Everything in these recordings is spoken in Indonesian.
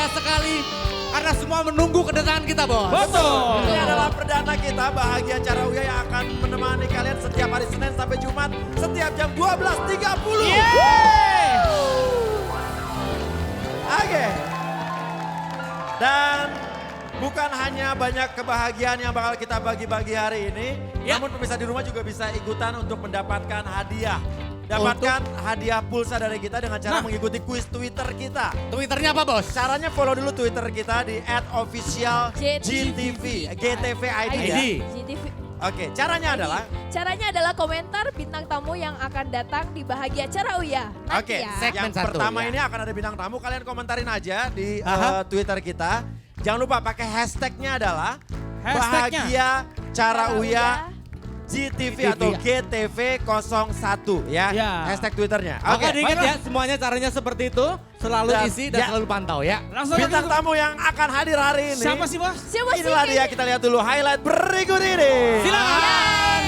bahagia sekali karena semua menunggu kedatangan kita, Bos. Betul. Ini adalah perdana kita Bahagia Cara Uya yang akan menemani kalian setiap hari Senin sampai Jumat setiap jam 12.30. Oke. Dan bukan hanya banyak kebahagiaan yang bakal kita bagi-bagi hari ini, namun pemirsa di rumah juga bisa ikutan untuk mendapatkan hadiah. Dapatkan hadiah pulsa dari kita dengan cara mengikuti kuis Twitter kita. Twitternya apa, Bos? Caranya follow dulu Twitter kita di @officialgtv, GTV ID ya. GTV. Oke, caranya adalah Caranya adalah komentar bintang tamu yang akan datang di Bahagia Cara Uya. Nanti ya. segmen yang satu, pertama ya. ini akan ada bintang tamu, kalian komentarin aja di Twitter kita. Jangan lupa pakai hashtagnya adalah Bahagia Cara Uya GTV atau GTV01 ya. Hashtag Twitternya. Oke, diingat ya semuanya caranya seperti itu. Selalu isi dan selalu pantau ya. Bintang tamu yang akan hadir hari ini. Siapa sih, Bos? Siapa sih? Inilah dia, kita lihat dulu highlight berikut ini. Silakan.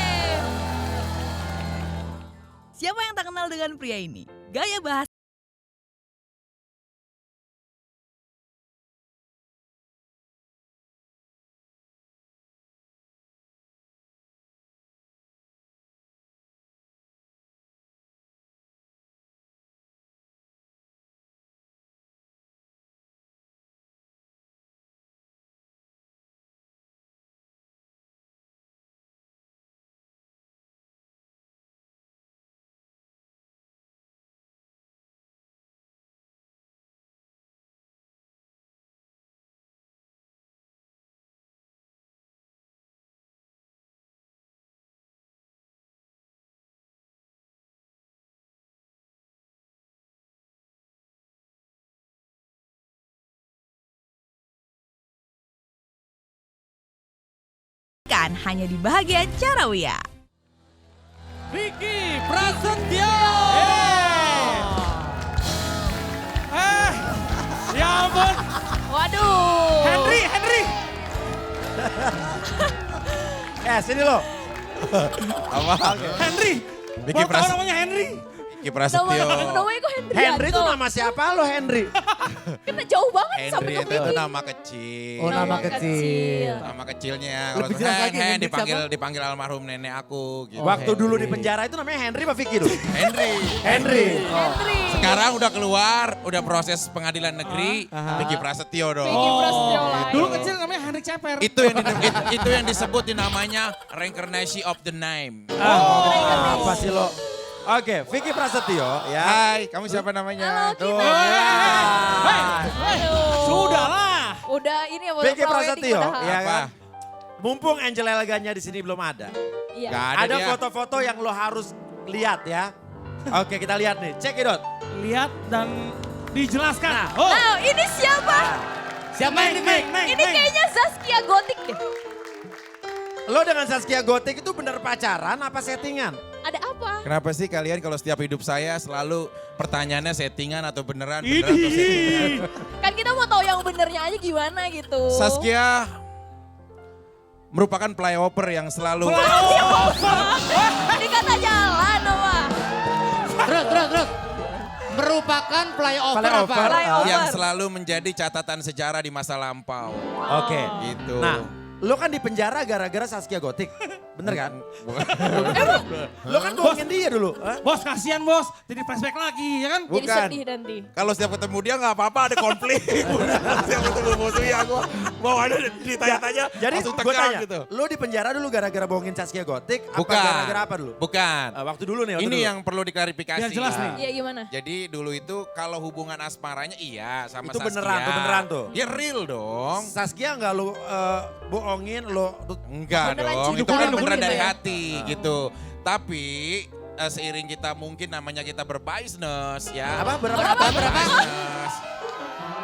Siapa yang tak kenal dengan pria ini? Gaya bahasa kan hanya di Bahagia Cara Uya. Vicky Prasetyo. Ya ampun. Waduh. Henry. Sini lo. Henry. Vicky Baru tahu namanya Henry. Vicky Prasetyo. Namanya kok Hendrianto? Henry itu nama siapa lo, Henry? Kena jauh banget sampai Henry ke itu Vicky. nama kecil. Oh, nama kecil. Nama kecilnya. Lebih jelas lagi, Henry dipanggil almarhum nenek aku. Gitu. Waktu dulu di penjara itu namanya Henry apa Vicky dulu? Henry. Henry. Sekarang udah keluar, udah proses pengadilan negeri. Vicky Prasetyo dong. Vicky Prasetyo lah. Dulu kecil namanya Henry Ceper. Itu yang disebut namanya reincarnation of the name. Apa sih lo? Oke, Vicky Prasetyo ya. Hai, kamu siapa namanya? Halo, Tuh. kita. Sudahlah. Udah ini ya, Vicky Prasetyo padahal. ya Apa? kan. Mumpung Angel Elegannya di sini belum ada. Iya. Gak ada Ada dia. foto-foto yang lo harus lihat ya. Oke, kita lihat nih. Check it out. Lihat dan dijelaskan. Oh, Nah, ini siapa? Siapa ini, Mike? Ini kayaknya Zaskia Gotik deh. Lo dengan Zaskia Gotik itu bener pacaran apa settingan? Ada apa? Kenapa sih kalian kalau setiap hidup saya selalu pertanyaannya settingan atau beneran atau ini. settingan? Kan kita mau tahu yang benernya aja gimana gitu. Saskia merupakan flyover yang selalu Ini kata jalan apa? Terus. Merupakan flyover Flyover. apa? Flyover. yang selalu menjadi catatan sejarah di masa lampau. Oke. Gitu. Nah, lo kan di penjara gara-gara Zaskia Gotik. Bener kan? Lo kan bohongin dia dulu. Hah? Bos kasihan bos, jadi flashback lagi ya kan? Jadi Bukan. sedih nanti. Kalau setiap ketemu dia nggak apa-apa ada konflik. Setiap ketemu musuhnya aku mau ada ditanya-tanya. Jadi langsung gue tegang tanya, gitu. lo di penjara dulu gara-gara bohongin Zaskia Gotik? Bukan. Apa gara-gara apa dulu? Bukan. Waktu dulu nih. Ini yang perlu diklarifikasi. Biar jelas nih. Iya gimana? Jadi dulu itu kalau hubungan asmaranya iya sama Itu Saskia. beneran tuh. Ya real dong. Saskia nggak lo bohongin, lo Enggak Beneran dong, itu cinta. kan beneran Gitu dari ya? hati gitu. Tapi seiring kita mungkin namanya kita berbisnis ya. apa berapa? Berbisnis.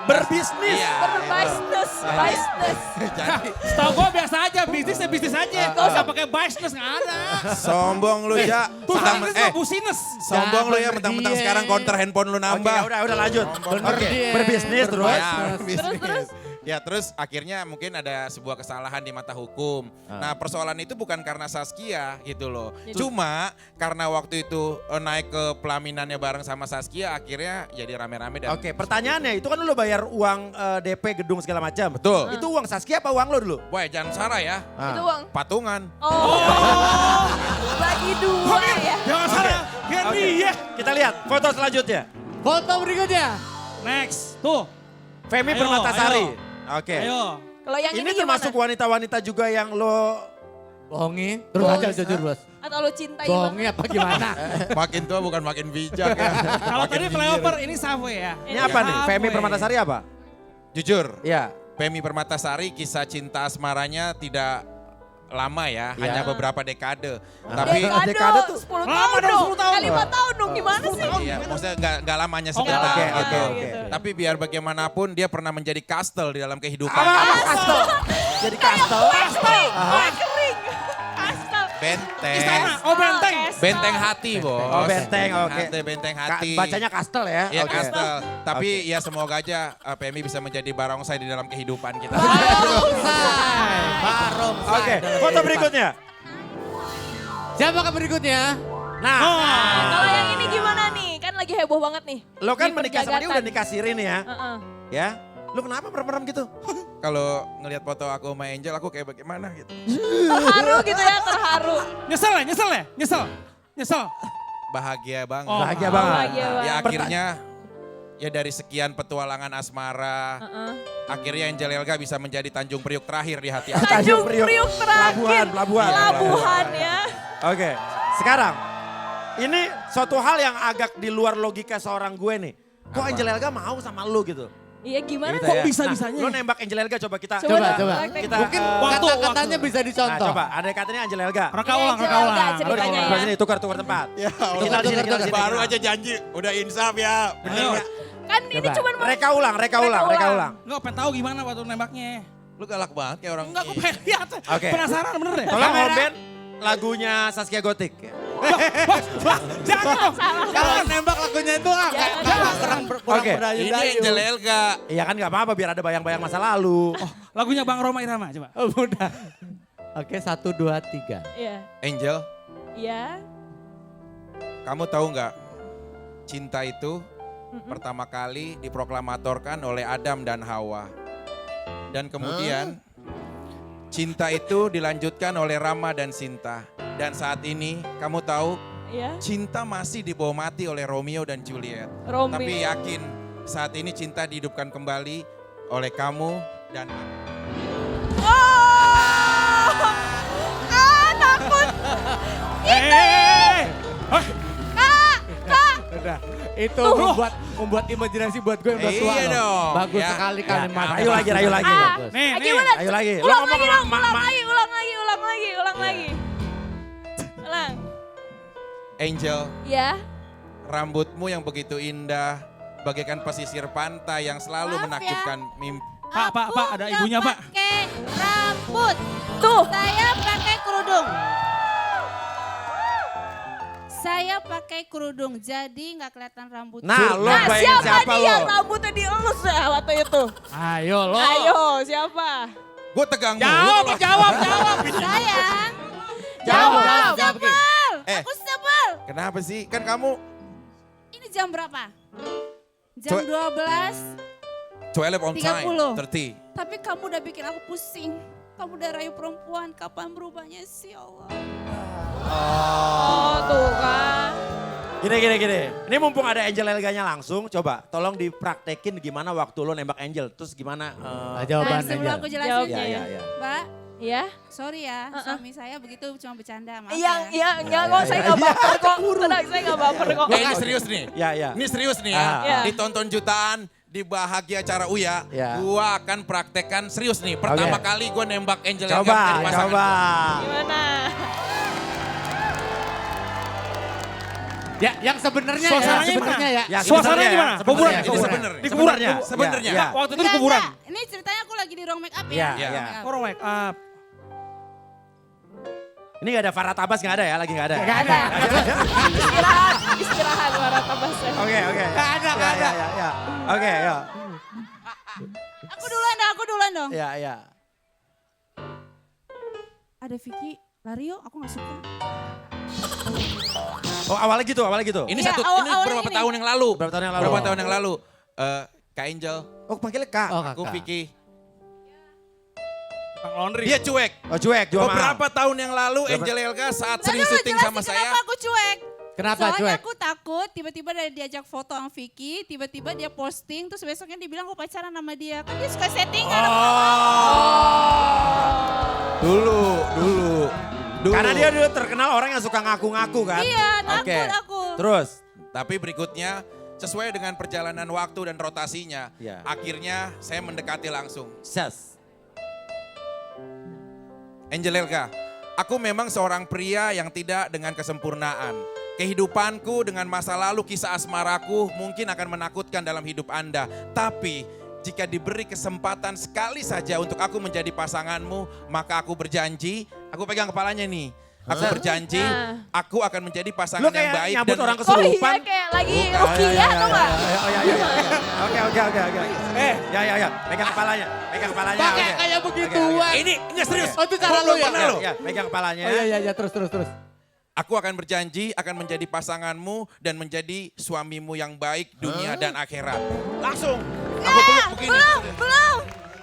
Berbisnis. Iya. Berbisnis. Bisnis. Jadi Setahu gue biasa aja, bisnisnya bisnis aja. Gak usah pakai business, gak ada. sombong lu ya. Tuh Mentang- bisnis mah busines. sombong lu ya Jangan mentang-mentang dia. sekarang counter handphone lu Oke, nambah. udah lanjut. Sombong. Oke, Dia. berbisnis terus. Ya, bisnis. Terus? Ya terus akhirnya mungkin ada sebuah kesalahan di mata hukum. Nah persoalan itu bukan karena Saskia gitu loh. Cuma karena waktu itu naik ke pelaminannya bareng sama Saskia akhirnya jadi rame-rame dan... Oke, pertanyaannya itu kan lu bayar uang DP gedung segala macam. Betul. Itu uang Saskia apa uang lo dulu? Boy jangan salah ya, Itu uang. patungan. Oh. Bagi dua ya. Jangan salah. Henry ya. Kita lihat foto selanjutnya. Foto berikutnya. Next. Tuh. Femi Ayo, Permatasari. Oke. Ayo. Kalau yang Ini ini termasuk gimana? wanita-wanita juga yang lo... Bohongi. Terus aja jujur bos. Atau lu cintai Bohongi banget? apa gimana? Makin tua bukan makin bijak ya. Kalau Makin tadi jujur. flyover ini Savoy ya. Ini apa nih? Femi Permatasari apa? Jujur, Ya. Femi Permatasari kisah cinta asmaranya tidak lama ya, Ya. hanya beberapa dekade. Tapi dekade tuh 10 lama tahun dong, dong. 10 tahun. Kali 5 tahun dong, gimana sih? iya, maksudnya nggak lamanya Oh, sekitar oke, gitu. oke. Tapi biar bagaimanapun dia pernah menjadi kastel di dalam kehidupan. Apa kastel? Jadi kastel? Kue kering. Kastel. Benteng. Istana. Oh benteng. Benteng hati, Bos. Oh, benteng, oke. Benteng hati. Bacanya kastel ya? Iya, Oke. kastel. Tapi ya semoga aja Femi bisa menjadi barongsai di dalam kehidupan kita. Barongsai. Oke, foto berikutnya. Siapa ke berikutnya? Nah, Kalau yang ini gimana nih? Kan lagi heboh banget nih. lo kan Di menikah sama dia perjagatan. udah nikah siri nih ya. Heeh. Ya. Lo kenapa merem-merem gitu? Kalau ngelihat foto aku sama Angel, aku kayak bagaimana gitu. Terharu gitu ya, terharu. Nyesel ya, nyesel ya, nyesel. Nyesel. Bahagia banget. Oh, Bahagia Oh, banget. bahagia banget. Ya akhirnya ya dari sekian petualangan asmara, Heeh. akhirnya Angel Elga bisa menjadi Tanjung Priuk terakhir di hati aku. Tanjung Priok. Priuk terakhir. Pelabuhan. Pelabuhan ya. Oke, sekarang ini suatu hal yang agak di luar logika seorang gue nih. Kok Angel Elga mau sama lu gitu? Iya gimana Gitu kok ya. bisa-bisanya? Nah, lo nembak Angel Elga coba kita. Coba dong, coba. praktek. Kita Mungkin waktu, kata-katanya bisa Nah, dicontoh. coba ada katanya Angel Elga. Reka Ini ulang, Angel reka Elga ulang. ceritanya Lo di ya. sebelah sini tukar tempat. Ya Kita di sini, kita di sini. baru aja janji, udah insaf ya. Bener Ayo. ya? Kan ini Coba. cuma Reka ulang. Reka ulang. Enggak, pengen tahu gimana waktu nembaknya. Lu galak banget kayak orang. Enggak, gue pengen lihat. Oke. Penasaran bener deh. Tolong Hoben lagunya Saskia Gotik. Jangan dong. Kalau nembak lagunya itu kurang Oke. berayu-dayu. Ini Angel Elga. Iya kan gak apa-apa biar ada bayang-bayang masa lalu. Lagunya Bang Roma Irama, coba. Oh, mudah. Oke, 1, 2, 3. Iya. Angel, Iya. kamu tahu nggak? Cinta itu pertama kali diproklamatorkan oleh Adam dan Hawa. Dan kemudian cinta itu dilanjutkan oleh Rama dan Sinta. Dan saat ini kamu tahu Iya. cinta masih dibawa mati oleh Romeo dan Juliet. Romeo. Tapi yakin saat ini cinta dihidupkan kembali oleh kamu dan aku. Oh! Takut. Udah. Itu membuat imajinasi buat gue yang udah tua Iya loh. dong. Bagus Ya. sekali Ya, kalimat. rayu lagi, rayu lagi. Bagus. Nih, nih. Gimana? Ayo lagi. Lo Ulang ngomong lagi sama dong, ulang lagi. Ulang. Angel, Ya. rambutmu yang begitu indah, bagaikan pesisir pantai yang selalu Maaf ya. menakjubkan mimpi. Pak, ada ibunya, Pak. Pakai rambut. Tuh. Saya pakai kerudung. Saya pakai kerudung, jadi nggak kelihatan rambut. Nah, lo Nah, bayangin siapa dia lo? rambutnya dielus ya waktu itu? Ayo lo. Ayo, siapa? Gue tegang Jawab, mulu. jawab. Sayang, Jawab. sebel. Eh. Aku sebel. Kenapa sih? Kan kamu Ini jam berapa? Jam Coba- 12. 12 on time, 30. 30. Tapi kamu udah bikin aku pusing. Kamu udah rayu perempuan, kapan berubahnya sih Allah? Oh, tuh kan. Gini. Ini mumpung ada Angel Elganya langsung, coba tolong dipraktekin gimana waktu lo nembak Angel. Terus gimana? Nah, Nah, jawaban sebelum aja. aku jelasin, Jawabnya Ya. Mbak, Ya. sorry ya, suami saya begitu cuma bercanda, maaf Iya, ya. iya, kok saya nggak baper kok. Tenang, saya nggak baper kok. Ini serius nih. Ya. Ini serius nih ya. Iya. Ditonton jutaan, di Bahagia Acara Uya, Ya. gua akan praktekkan serius nih. Pertama Oke. kali gua nembak Angel Elga Coba, menjadi pasangan coba. gua. Gimana? Ya, yang sebenarnya Suasananya sebenarnya ya. Ya, Suasananya sebenarnya gimana? ya, Kuburan, Ini sebenarnya. sebenarnya. Di kuburan. Sebenarnya. Ya. Waktu itu di Enggak, kuburan. enggak. Ini ceritanya aku lagi di ruang make up Iya, ya. iya. Ruang make up. Orang make up. Ini gak ada Farah Tabas, gak ada ya? Lagi gak ada? Gak ada. Istirahat para tabasnya. Oke. Gak ada, gak ada. Ya. Oke, ya. Aku duluan dah, aku duluan. pelan dong. Iya, iya. Ada Vicky, lari yuk, aku gak suka. Oh awalnya gitu. Ini Iya, ini awalnya berapa gini. tahun yang lalu? Berapa tahun yang lalu? Berapa tahun yang lalu? Kak Angel, Oh panggilnya Kak. Oh, aku kakak. Vicky. Bang Laundry. Dia cuek. Oh cuek, jual mahal. Beberapa tahun yang lalu Berapa? Angel Elga saat Nah, sering dulu syuting jelasin sama saya. kenapa aku cuek. Kenapa Soalnya cuek? aku takut tiba-tiba ada diajak foto sama Vicky, tiba-tiba dia posting, terus besoknya dibilang aku pacaran sama dia. Kan dia suka settingan. Dulu. Karena dia dulu terkenal orang yang suka ngaku-ngaku kan. Iya, takut Oke. aku. Terus? Tapi berikutnya sesuai dengan perjalanan waktu dan rotasinya, Ya. akhirnya saya mendekati langsung. Ses. Angel Elga, aku memang seorang pria yang tidak dengan kesempurnaan. Kehidupanku dengan masa lalu kisah asmaraku mungkin akan menakutkan dalam hidup Anda. Tapi jika diberi kesempatan sekali saja untuk aku menjadi pasanganmu, maka aku berjanji, aku pegang kepalanya nih. Aku berjanji, aku akan menjadi pasangan Lu yang kayak baik nyambut orang Oh iya kesurupan. kayak lagi Bukan. rukiah atau enggak? Oke. Ya. Pegang kepalanya. Pakai oke. kayak begituan. Ini enggak serius. Oh itu cara lu ya? Ya, pegang kepalanya. Oh iya, terus. Aku akan berjanji akan menjadi pasanganmu dan menjadi suamimu yang baik dunia dan akhirat. Langsung. Aku peluk begini.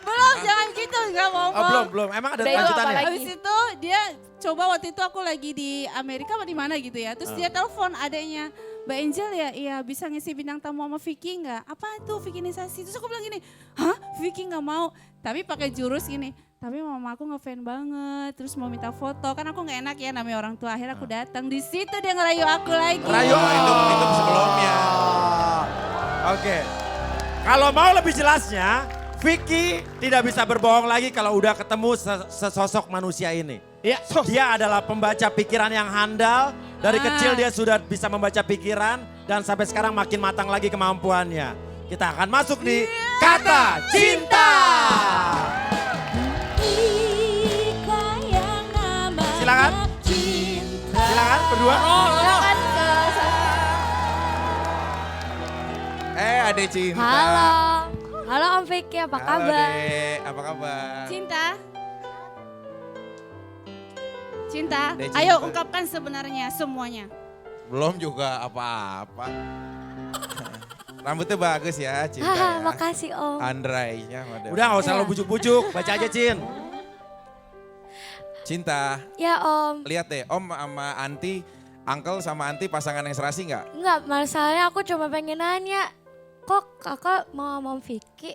Belum, jangan gitu, gak ngomong. Oh belum. Emang ada Udah, itu lanjutannya? apa lagi? Habis itu dia coba waktu itu aku lagi di Amerika apa di mana gitu ya. Terus dia telepon adanya, Mbak Angel ya, iya bisa ngisi bintang tamu sama Vicky nggak? Apa itu Vickinisasi? Terus aku bilang gini, hah Vicky nggak mau? Tapi pakai jurus gini, tapi mama aku ngefan banget, terus mau minta foto. Kan aku nggak enak ya namanya orang tua. Akhirnya aku datang, di situ dia ngerayu aku lagi. Rayu. Itu sebelumnya. Oke. Kalau mau lebih jelasnya, Vicky tidak bisa berbohong lagi kalau udah ketemu sesosok manusia ini. Iya. Dia adalah pembaca pikiran yang handal. Dari kecil dia sudah bisa membaca pikiran dan sampai sekarang makin matang lagi kemampuannya. Kita akan masuk di Kata Cinta. Silakan. Silakan berdua. Silakan ke Adek cinta. Halo Om Vicky, apa Halo, kabar? Dek. Apa kabar? Cinta, Dek, ayo cinta. ungkapkan sebenarnya semuanya. Belum juga apa-apa. Rambutnya bagus ya, cinta Haha, ya. makasih Om. Andrainya. Udah gak usah lo bujuk-bujuk, baca aja Cin. Cinta, Ya Om. lihat deh Om sama Anti, Uncle sama Anti pasangan yang serasi nggak? Enggak, masalahnya aku cuma pengen nanya. Kok kakak mau sama Om Vicky?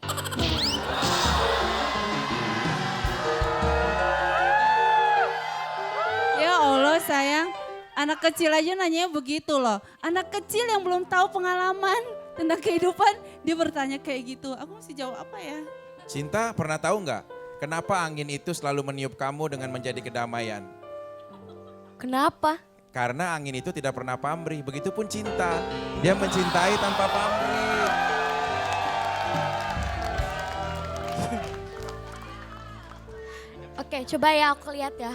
Ya Allah sayang, anak kecil aja nanya begitu loh. Anak kecil yang belum tahu pengalaman tentang kehidupan, dia bertanya kayak gitu. Aku mesti jawab apa ya? Cinta pernah tahu nggak kenapa angin itu selalu meniup kamu dengan menjadi kedamaian? Kenapa? Karena angin itu tidak pernah pamrih, begitupun cinta. Dia mencintai tanpa pamrih. Oke, coba ya aku lihat ya.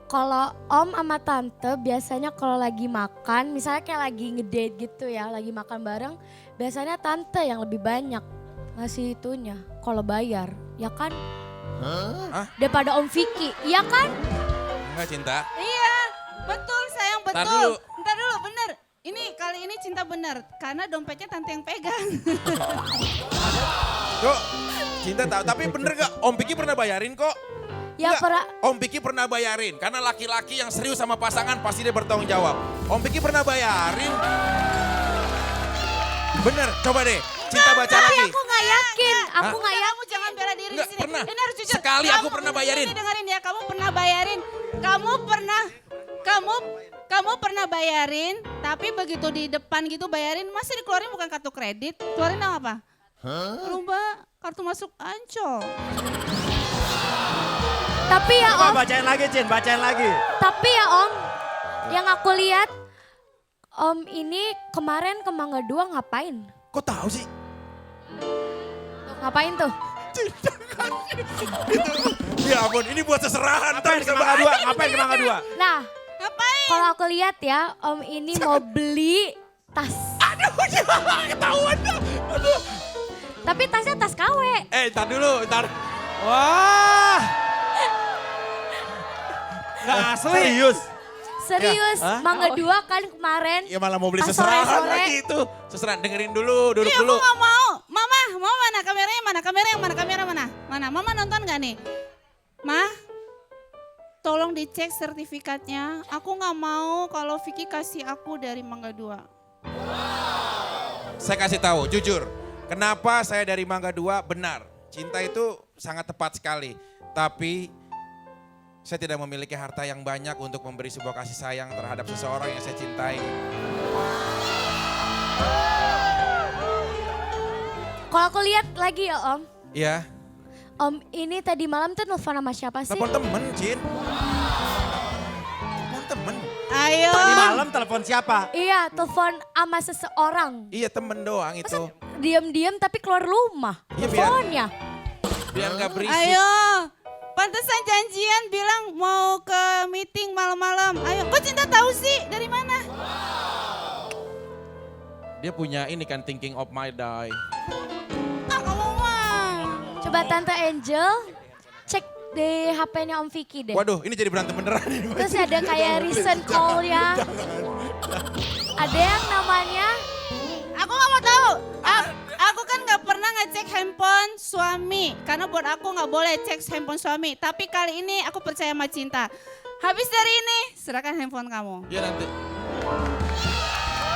Kalau Om sama Tante biasanya kalau lagi makan, misalnya kayak lagi ngedate gitu ya, lagi makan bareng, biasanya Tante yang lebih banyak ngasih itunya kalau bayar, ya kan? Hah? Daripada Om Vicky, iya kan? Enggak cinta? Iya, betul sayang, Ntar betul. dulu. Ntar dulu, bener. Ini kali ini cinta bener, karena dompetnya tante yang pegang. Kok cinta tahu, tapi bener gak Om Piki pernah bayarin kok? Ya Enggak, pernah. Om Piki pernah bayarin, karena laki-laki yang serius sama pasangan pasti dia bertanggung jawab. Om Piki pernah bayarin. Bener, coba deh, cinta baca Tapi lagi. aku nggak yakin, aku nggak yakin. Kamu jangan bela diri di Enggak, sini. pernah. Ini harus jujur. Sekali aku pernah bayarin. Ini dengerin ya, kamu pernah bayarin. Kamu pernah bayarin, tapi begitu di depan gitu bayarin, masih dikeluarin bukan kartu kredit, keluarin apa? Lupa kartu masuk Ancol. Tapi ya Om, Coba bacain lagi Cin, bacain lagi. tapi ya Om, yang aku lihat Om ini kemarin ke Mangga 2 ngapain? Kok tahu sih? Tuh, ngapain tuh? Ya ampun, ini buat seserahan. Ngapain ke Mangga 2? Ngapain ke Mangga 2? Nah, Ngapain? kalau aku lihat ya, Om ini mau beli tas. Ketahuan dah. Aduh. Tapi tasnya tas KW. Ntar dulu, ntar. Wah. Nggak asli. Serius? Serius, Hah? Mangga 2 kan kemarin. Ya malah mau beli Pas seserahan sore-sore. lagi itu. Seserahan, dengerin dulu, duduk Ih, aku dulu. nggak mau. Mama, mau mana kameranya mana? Kamera mana? Mana? Mama nonton gak nih? Mah, tolong dicek sertifikatnya. Aku nggak mau kalau Vicky kasih aku dari Mangga 2. Saya kasih tahu, jujur. Kenapa saya dari Mangga 2 benar. Cinta itu sangat tepat sekali. Tapi saya tidak memiliki harta yang banyak untuk memberi sebuah kasih sayang terhadap seseorang yang saya cintai. Kalau aku lihat lagi ya Om. Iya, Om ini tadi malam tuh nelfon sama siapa sih? telepon temen, Cin. Telepon temen. Ayo. Tadi malam telepon siapa? Iya, telepon sama seseorang. Iya temen doang itu. Diam-diam tapi keluar rumah. Iya, biar- Teleponnya. Biar gak berisik. Ayo. Pantesan janjian bilang mau ke meeting malam-malam. Ayo, kok Cinta tahu sih dari mana? Dia punya ini kan thinking of my die. Ah, kamu mah. Coba Tante Angel cek di HP-nya Om Vicky deh. Waduh, ini jadi berantem beneran. Terus ada kayak recent call-nya. Ada yang namanya, Aku nggak mau tahu. Aku kan nggak pernah ngecek handphone suami. Karena buat aku nggak boleh cek handphone suami. Tapi kali ini aku percaya sama Cinta. Habis dari ini, serahkan handphone kamu. Ya nanti.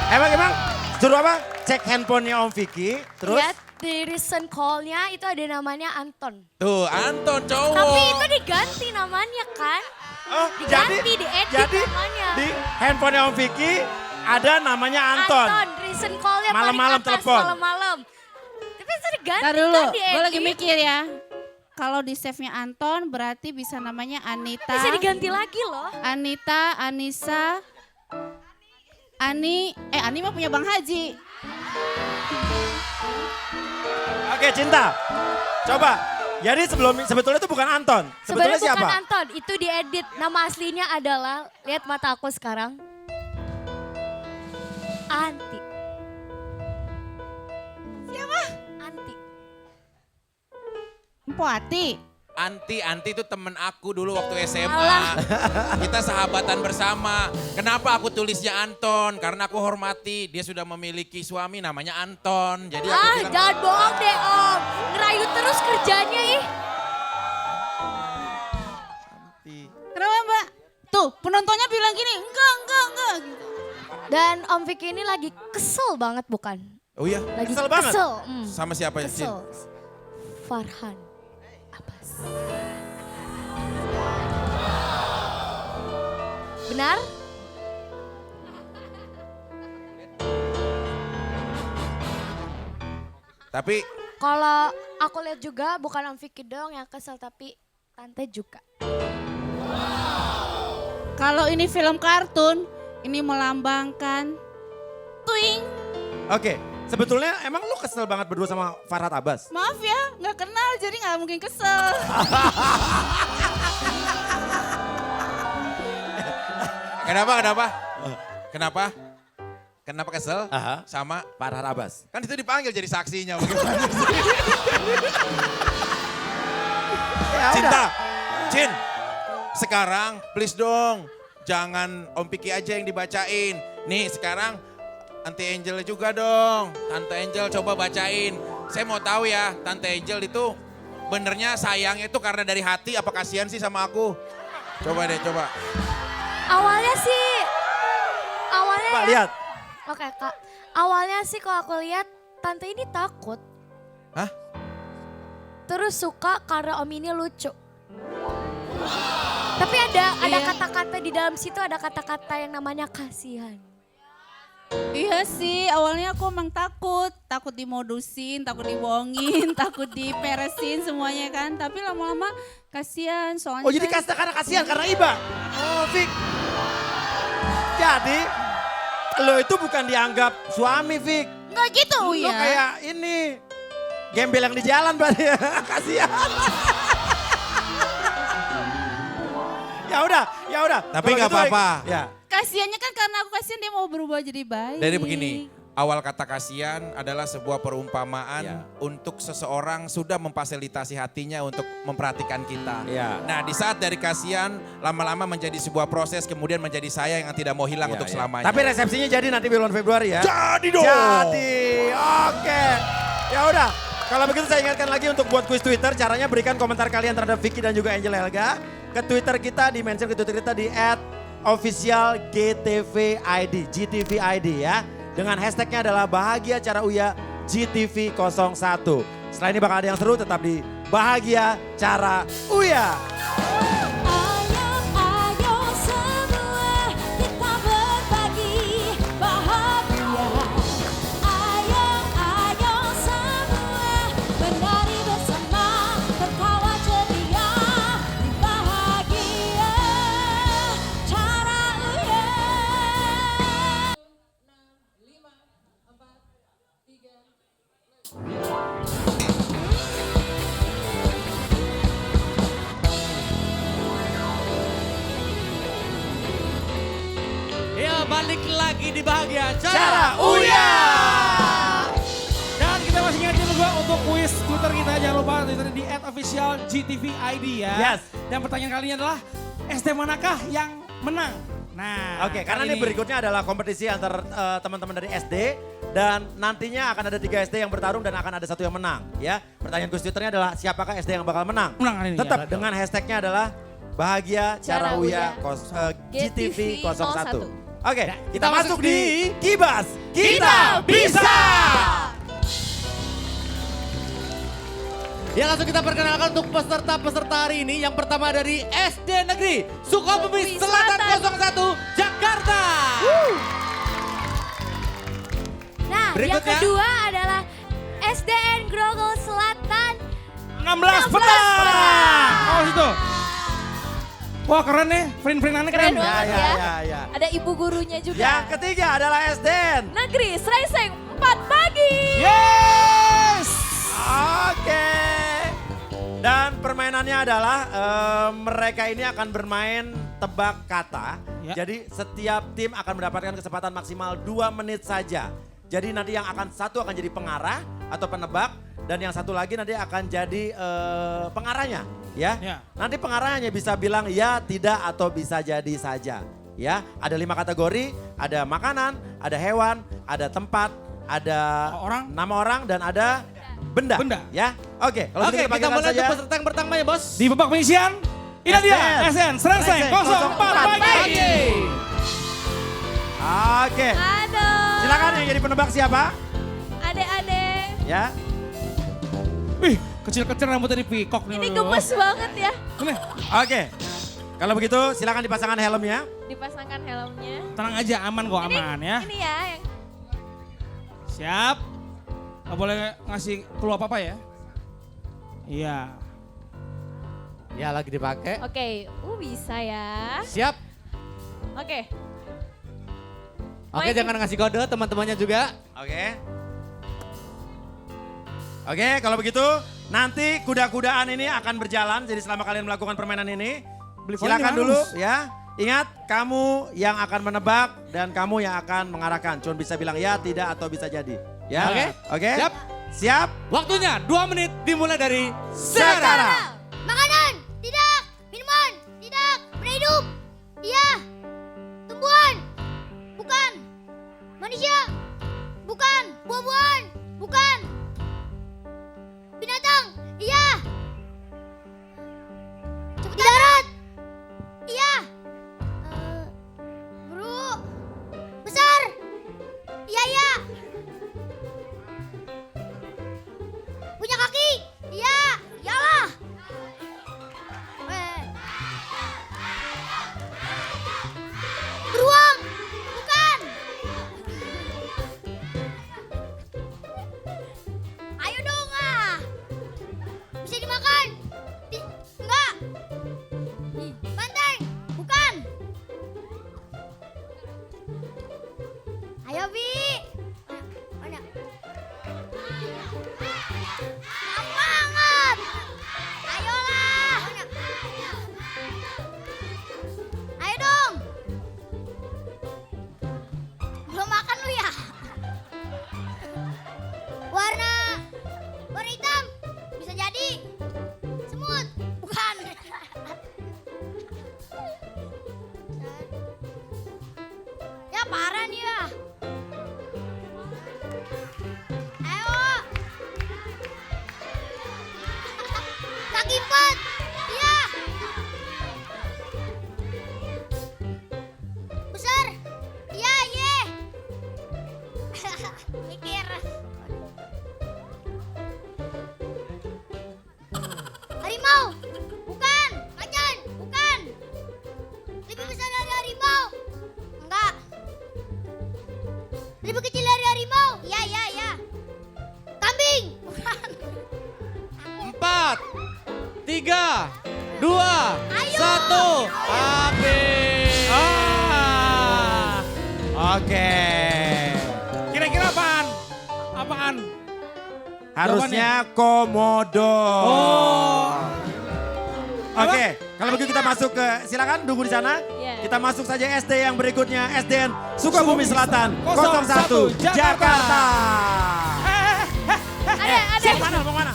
Emang suruh apa? Cek handphonenya Om Vicky, terus? lihat di recent call-nya itu ada namanya Anton. Tuh, Anton cowok. Tapi itu diganti namanya kan? Oh, Diganti, diedit jadi namanya. di handphonenya Om Vicky ada namanya Anton. recent call-nya Malam-malam paling atas, telepon. malam-malam. Tapi itu diganti Ntar dulu, kan diedit. gue lagi mikir ya. Kalau di save-nya Anton berarti bisa namanya Anita. Bisa diganti lagi loh. Anita, Anissa, Ani mah punya Bang Haji. Oke Cinta, coba. Jadi sebetulnya itu bukan Anton. Sebenarnya Sebetulnya bukan siapa? Anton, itu diedit. Nama aslinya adalah, lihat mata aku sekarang. Anti. Siapa? Anti. Empo Ati. Anti itu temen aku dulu waktu SMA. Alah. Kita sahabatan bersama. Kenapa aku tulisnya Anton? Karena aku hormati dia sudah memiliki suami namanya Anton. Jadi aku bilang, Jangan bohong deh Om. Ngerayu terus kerjanya ih. Kenapa Mbak? Tuh penontonnya bilang gini, enggak gitu. Dan Om Vicky ini lagi kesel banget bukan? oh iya, Lagi Kesel banget? sama siapa ya? Cin? Kesel. Farhan Abbas. Benar? Tapi Kalau aku lihat juga bukan Om Vicky dong yang kesel tapi Tante juga. Kalau ini film kartun, ini melambangkan tuing. Oke, sebetulnya emang lu kesel banget berdua sama Farhat Abbas? Maaf ya, nggak kenal jadi nggak mungkin kesel. Kenapa kesel Aha. sama Farhat Abbas. kan itu dipanggil jadi saksinya bagaimana? Ya Cinta, Cin, sekarang please dong, jangan Om Piki aja yang dibacain. Nih sekarang Tante Angel juga dong, Tante Angel coba bacain. Saya mau tahu ya, Tante Angel itu benernya sayangnya itu karena dari hati apa kasihan sih sama aku? Coba deh, coba. Awalnya Pak ya. lihat. Oke Kak, awalnya sih kalau aku lihat Tante ini takut. Hah? Terus suka karena Om ini lucu. Tapi ada kata-kata di dalam situ, ada kata-kata yang namanya kasihan. Iya sih, awalnya aku emang takut dimodusin, takut dibohongin, takut diperesin semuanya kan. Tapi lama-lama kasihan soalnya. Oh jadi kan- karena kasihan karena Iba. Oh Vic. Jadi lo itu bukan dianggap suami Vic. Nggak gitu Lo ya. kayak ini. Gembel yang di jalan berarti ya. Kasihan. Ya udah. Tapi Kalau nggak gitu, apa-apa. Ya. Kasiannya kan karena aku kasihan dia mau berubah jadi baik. Dari begini, awal kata kasihan adalah sebuah perumpamaan Ya. untuk seseorang sudah memfasilitasi hatinya untuk memperhatikan kita. Ya. Nah di saat dari kasihan lama-lama menjadi sebuah proses kemudian menjadi sayang yang tidak mau hilang Ya, untuk ya. selamanya. Tapi resepsinya jadi nanti bulan Februari ya. Jadi dong. Jadi, oke. Ya udah, kalau begitu saya ingatkan lagi untuk buat kuis Twitter, caranya berikan komentar kalian terhadap Vicky dan juga Angel Helga ke Twitter kita, di mention ke Twitter kita di @officialgtvid, GTVID ya. Dengan hashtagnya adalah Bahagia Cara Uya GTV01. Setelah ini bakal ada yang seru, tetap di Bahagia Cara Uya. Ayo, ayo semua kita berbagi bahagia. Ayo, ayo semua menari bersama, tertawa ceria, bahagia cara Uya. Ya balik lagi di Bahagia Cara Uya. Dan kita masih ingatin juga untuk kuis Twitter kita, jangan lupa Twitter di @officialgtvid ya. Yes. Dan pertanyaan kali ini adalah SD manakah yang menang? Nah, Oke, karena kali ini berikutnya adalah kompetisi antar teman-teman dari SD dan nantinya akan ada 3 SD yang bertarung dan akan ada 1 yang menang ya. Pertanyaan kuis Twitternya adalah siapakah SD yang bakal menang? Menang hari ini, Tetap ya. dengan hashtagnya adalah Bahagia Cara Cara Uya Uya. GTV 01. 01. Oke, Nah, kita masuk di Kibas Kita Bisa. Ya langsung kita perkenalkan untuk peserta-peserta hari ini. Yang pertama dari SD Negeri Sukabumi Selatan 01 Jakarta. Nah, yang Berikutnya. kedua adalah SDN Grogol Selatan 16 petang. Oh situ. Wah keren nih, frame-frame keren. Keren banget Ya. Ada ibu gurunya juga. Yang ketiga adalah SDN. Negeri Srengseng 4 pagi. Yes. Oke. Dan permainannya adalah mereka ini akan bermain tebak kata. Ya. Jadi setiap tim akan mendapatkan kesempatan maksimal 2 menit saja. Jadi nanti yang satu akan jadi pengarah atau penebak. Dan yang satu lagi nanti akan jadi pengarahnya. Ya. Ya. Nanti pengarahnya bisa bilang ya, tidak, atau bisa jadi saja. Ya, ada 5 kategori, ada makanan, ada hewan, ada tempat, ada Orang. nama orang, dan ada benda. Benda. Ya, oke. Kalau Oke, gitu kita panggilkan mulai untuk saja. peserta yang pertama ya bos. Di babak penyisian, ini dia SN Srengseng 04 pagi. Oke, Aduh. silakan yang jadi penebak siapa? Adek-adek. Ya, Wih, kecil-kecil rambutnya di pikok nih. Ini aduh. gemes banget ya. Nih, oke. Kalau begitu silakan dipasangkan helmnya. Dipasangkan helmnya. tenang aja, aman kok, aman ya. Ini ya yang Siap. Gak boleh ngasih clue apa-apa ya. Iya. Ya lagi dipakai. Oke, bisa ya. Siap. Oke. Oke, jangan ngasih kode teman-temannya juga. Oke. Oke, kalau begitu nanti kuda-kudaan ini akan berjalan. Jadi selama kalian melakukan permainan ini, silakan Poin, dulu Mas. ya. Ingat, kamu yang akan menebak dan kamu yang akan mengarahkan. Cuma bisa bilang ya, tidak, atau bisa jadi. Ya, Oke. Oke. Siap. Siap. Waktunya 2 menit dimulai dari Sekarang. sekarang. Makanan, tidak. Minuman, tidak. Benda hidup, iya. Tumbuhan, bukan. Manusia, bukan. Buah-buahan, bukan. Binatang, iya. Di darat, iya. Bro, besar, iya iya. Punya kaki, iya, iyalah. Beruang, bukan. lagi 4. Iya. Besar. Iya, ye. Mikir. Harimau. Bukan. Macan. Bukan. Lebih besar dari harimau. Enggak. Lebih kecil dari harimau. Iya, iya, iya. Kambing. Bukan. 4, 3, 2, 1. Habis. Oke. Kira-kira apaan? Apaan? Harusnya komodo. Oh. Oke, kalau begitu kita masuk ke, silakan tunggu di sana. Iya. Kita masuk saja SD yang berikutnya, SDN Sukabumi Selatan 01 01 Jakarta. Ada. Mana, mau mana?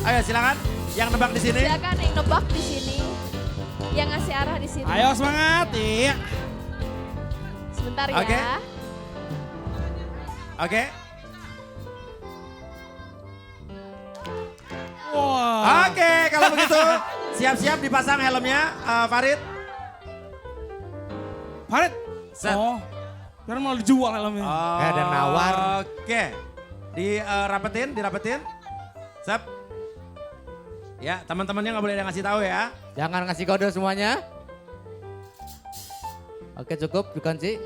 Ayo silakan, yang nebak di sini. Silakan yang nebak di sini. Yang ngasih arah di sini. Ayo semangat. Iya. Sebentar ya. Oke. Oke. Wah. Oke, kalau begitu siap-siap dipasang helmnya, Farid. Farid. Set. Oh. Karena mau dijual helmnya. Ada nawar. Oke, dirapetin. Sep. Ya, teman-temannya nggak boleh ada yang ngasih tahu ya. Jangan ngasih kode semuanya. Oke cukup dikunci.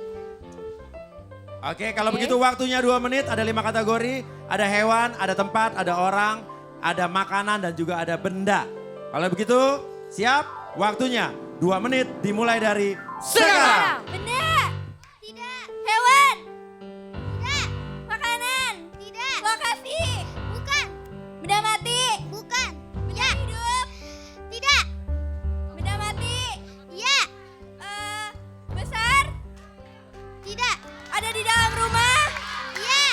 Oke, kalau Oke. begitu waktunya 2 menit, ada 5 kategori, ada hewan, ada tempat, ada orang, ada makanan dan juga ada benda. Kalau begitu, siap? Waktunya 2 menit dimulai dari sekarang. Benda. Tidak. Hewan. Tidak. Makanan. Tidak. Lokasi. Bukan. Benda mati. Bukan. Benda hidup. Tidak. Benda mati. Iya. Besar. Tidak. Ada di dalam rumah. Iya.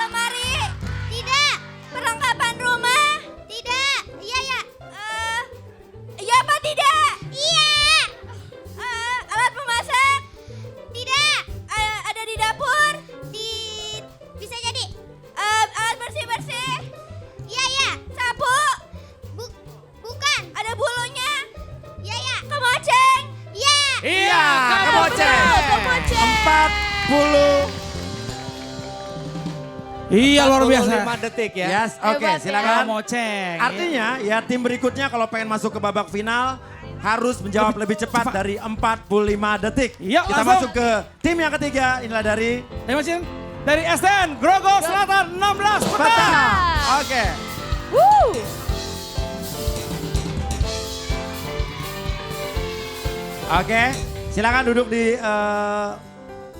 Lemari. Tidak. Perlengkapan rumah. Tidak. Iya ya. Iya apa tidak? Iya. Alat memasak? Tidak. Ada di dapur? Bisa jadi. Alat bersih-bersih? Iya ya. Sapu? Bukan. Ada bulunya? Iya ya. Kemoceng? Iya. Iya, kemoceng. 40. Iya luar biasa. 5 detik ya. Yes, oke, Hebat ya. silakan. Moceng. Artinya ya tim berikutnya kalau pengen masuk ke babak final harus menjawab lebih cepat dari 45 detik. Iya, Kita langsung. masuk ke tim yang ketiga, inilah dari Ayo Macin. Dari SDN Grogol Selatan 16 Peta. petang. Oke. Woo. Oke, silakan duduk di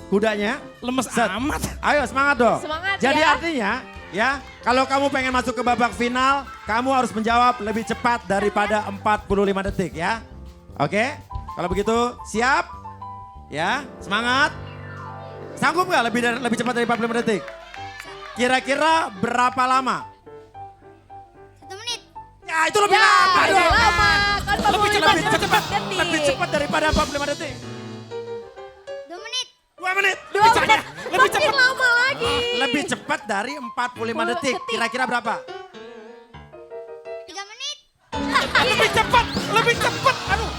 kudanya. Lemes Set. amat. Ayo semangat dong. Semangat Jadi ya. artinya ya kalau kamu pengen masuk ke babak final, kamu harus menjawab lebih cepat daripada 45 detik ya. Oke, kalau begitu siap? Ya, semangat. Sanggup nggak lebih cepat dari 45 detik? Kira-kira berapa lama? 1 menit. Ya itu lebih Ya, lama lebih dong. lama. Kan 45 cepat. detik. Lebih cepat daripada 45 detik. 2 menit. 2 menit. 2 menit. Lebih Makin cepat. lama lagi. Lebih cepat dari 45 detik. detik. Kira-kira berapa? 3 menit. Lebih cepat. Lebih cepat. Aduh.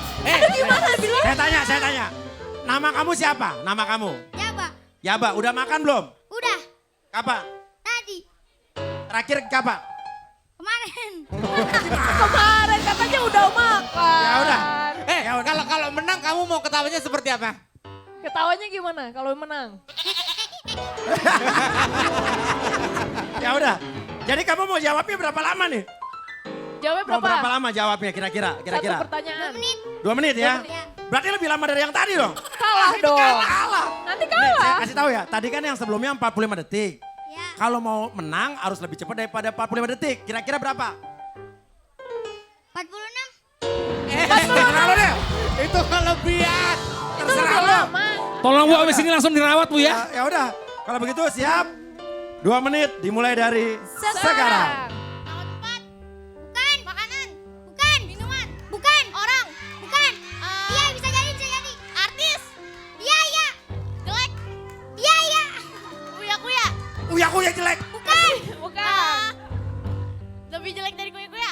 Gimana bilang? Saya tanya. Nama kamu siapa? Nama kamu? Jaba. Yaba, udah makan belum? Udah. Kapan? Tadi. Terakhir kapan? Kemarin. Kemarin katanya udah makan. Ya udah. Ya kalau menang kamu mau ketawanya seperti apa? Ketawanya gimana kalau menang? Ya udah. Jadi kamu mau jawabnya berapa lama nih? Jawabnya Mau berapa? berapa lama jawabnya kira-kira? Satu pertanyaan. 2 menit ya? 2 menit. Berarti lebih lama dari yang tadi dong? Kalah dong. Kalah. Nanti Nih, saya kalah. kasih tahu ya, tadi kan yang sebelumnya 45 detik. Ya. Kalau mau menang harus lebih cepat daripada 45 detik. Kira-kira berapa? 46. Terserah lo deh. Itu kelebihan. Itu Terserah lebih lo. lama. Tolong Bu abis ini langsung dirawat Bu ya. Ya udah, kalau begitu siap. 2 menit dimulai dari sekarang. Nama tempat. Bukan. Makanan. Bukan. Minuman. Bukan. Orang. Bukan. Iya bisa jadi, bisa jadi. Artis. Iya, iya. Jelek. Iya, iya. Kuya-kuya. Uyaku ya jelek. Bukan. Bukan. Lebih jelek dari kuya-kuya.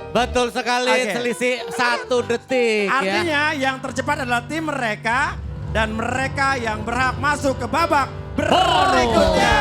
Betul sekali, Oke. selisih 1 detik ya. Artinya yang tercepat adalah tim mereka dan mereka yang berhak masuk ke babak berikutnya.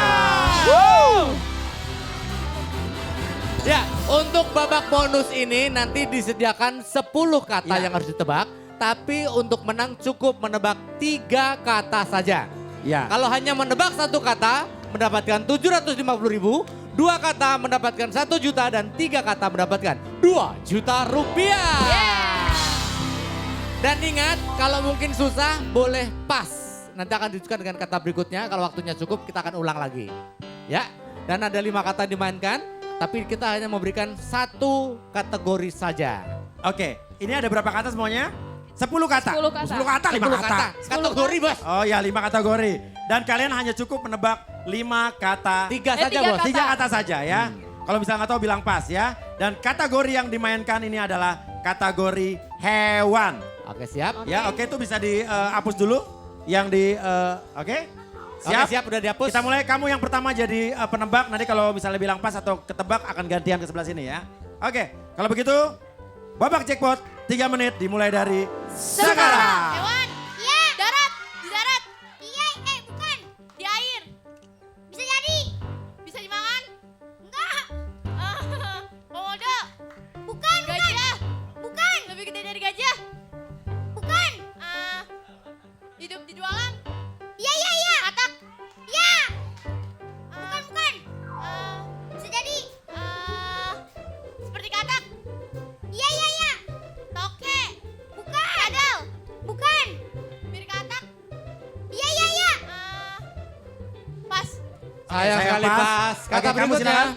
Ya, untuk babak bonus ini nanti disediakan 10 kata Ya. yang harus ditebak. Tapi untuk menang cukup menebak 3 kata saja. Ya. Kalau hanya menebak 1 kata mendapatkan 750.000, 2 kata mendapatkan 1 juta dan 3 kata mendapatkan 2 juta rupiah. Dan ingat kalau mungkin susah boleh pas. Nanti akan ditunjukkan dengan kata berikutnya. Kalau waktunya cukup kita akan ulang lagi. Ya, dan ada 5 kata yang dimainkan. Tapi kita hanya memberikan 1 kategori saja. Oke, ini ada berapa kata semuanya? 10 kata. 10 kata. 10 kata, 5 10 kata. Kategori bos. Oh ya, 5 kategori. Dan kalian hanya cukup menebak 5 kata. 3 saja 3 bos. kata. 3 kata saja ya. Kalau misalnya nggak tahu bilang pas ya. Dan kategori yang dimainkan ini adalah kategori hewan. Oke siap. Ya, oke itu bisa dihapus dulu. Yang di, oke? Siap? Oke, siap udah dihapus. Kita mulai, kamu yang pertama jadi penebak. Nanti kalau misalnya bilang pas atau ketebak akan gantian ke sebelah sini ya. Oke, kalau begitu babak jackpot 3 menit dimulai dari sekarang. Hewan. Iya. Darat. Di darat. Iya, bukan. Di air. Bisa jadi. Bisa dimakan? Enggak. Komodo. Bukan, gajah. Bukan. Lebih gede dari gajah. Bukan. Hidup di 2 alam. Iya. Katak. Iya. Bukan. Bisa jadi. Seperti katak. Iya. Toke. Bukan. Kadal. Bukan. Mirip katak. Iya. Pas. Sayang Saya sekali pas. Kata Oke, kamu berikutnya. silakan.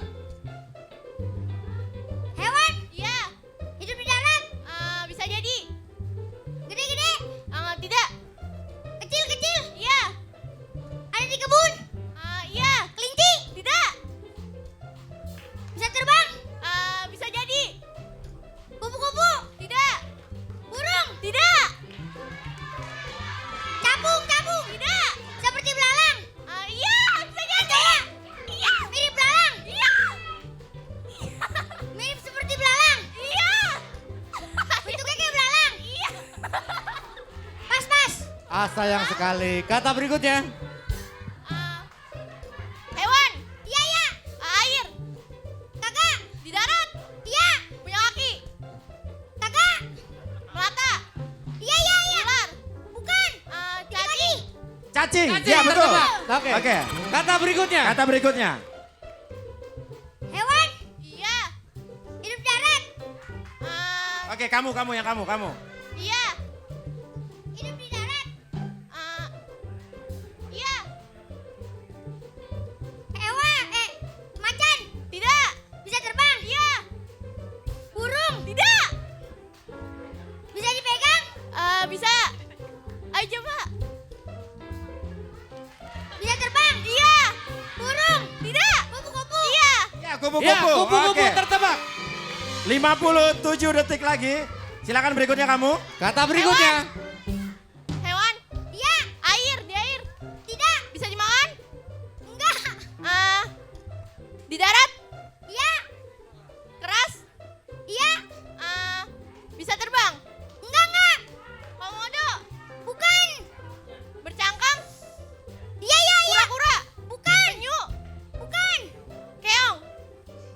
Hewan. Iya. Hidup di darat. Bisa jadi. Gede-gede. Tidak. Kecil-kecil. Iya. Ada di kebun. Iya. Kelinci. Tidak. Bisa terbang. Bisa jadi. Kupu-kupu. Tidak. Burung. Tidak. Capung. Tidak. Seperti belalang. Iya. Bisa jadi. Iya. Mirip belalang. Iya. Mirip seperti belalang. Iya. Bentuknya kayak belalang. Iya. Pas. Sayang sekali. Kata berikutnya. Hewan. Iya. Air. Kagak. Di darat. Iya. Punya kaki. Kagak. Melata. Iya. Ular. Bukan. Cacing. Cacing. Cacing, Ya betul. tertebak. Oke. Oke. Kata berikutnya. Kata berikutnya. Hewan. Iya. Hidup darat. Oke, kamu yang kamu. Iya. Hidup di darat. Iya. Hewan. Macan. Tidak. Bisa terbang. Iya. Burung. Tidak. Bisa dipegang? Bisa. Ayo coba. Bisa terbang. Iya. Burung. Tidak. Kupu-kupu. Iya. Ya, kupu-kupu. Ya, kupu-kupu Oke. tertebak. 57 detik lagi. Silakan berikutnya kamu. Kata berikutnya. Hewan. Iya. Air. Di air. Tidak. Bisa dimakan? Enggak. Di darat? Iya. Keras? Iya. Bisa terbang? Enggak. Komodo? Bukan. Bercangkang? Iya. Kura-kura? Bukan. Penyu? Bukan. Keong?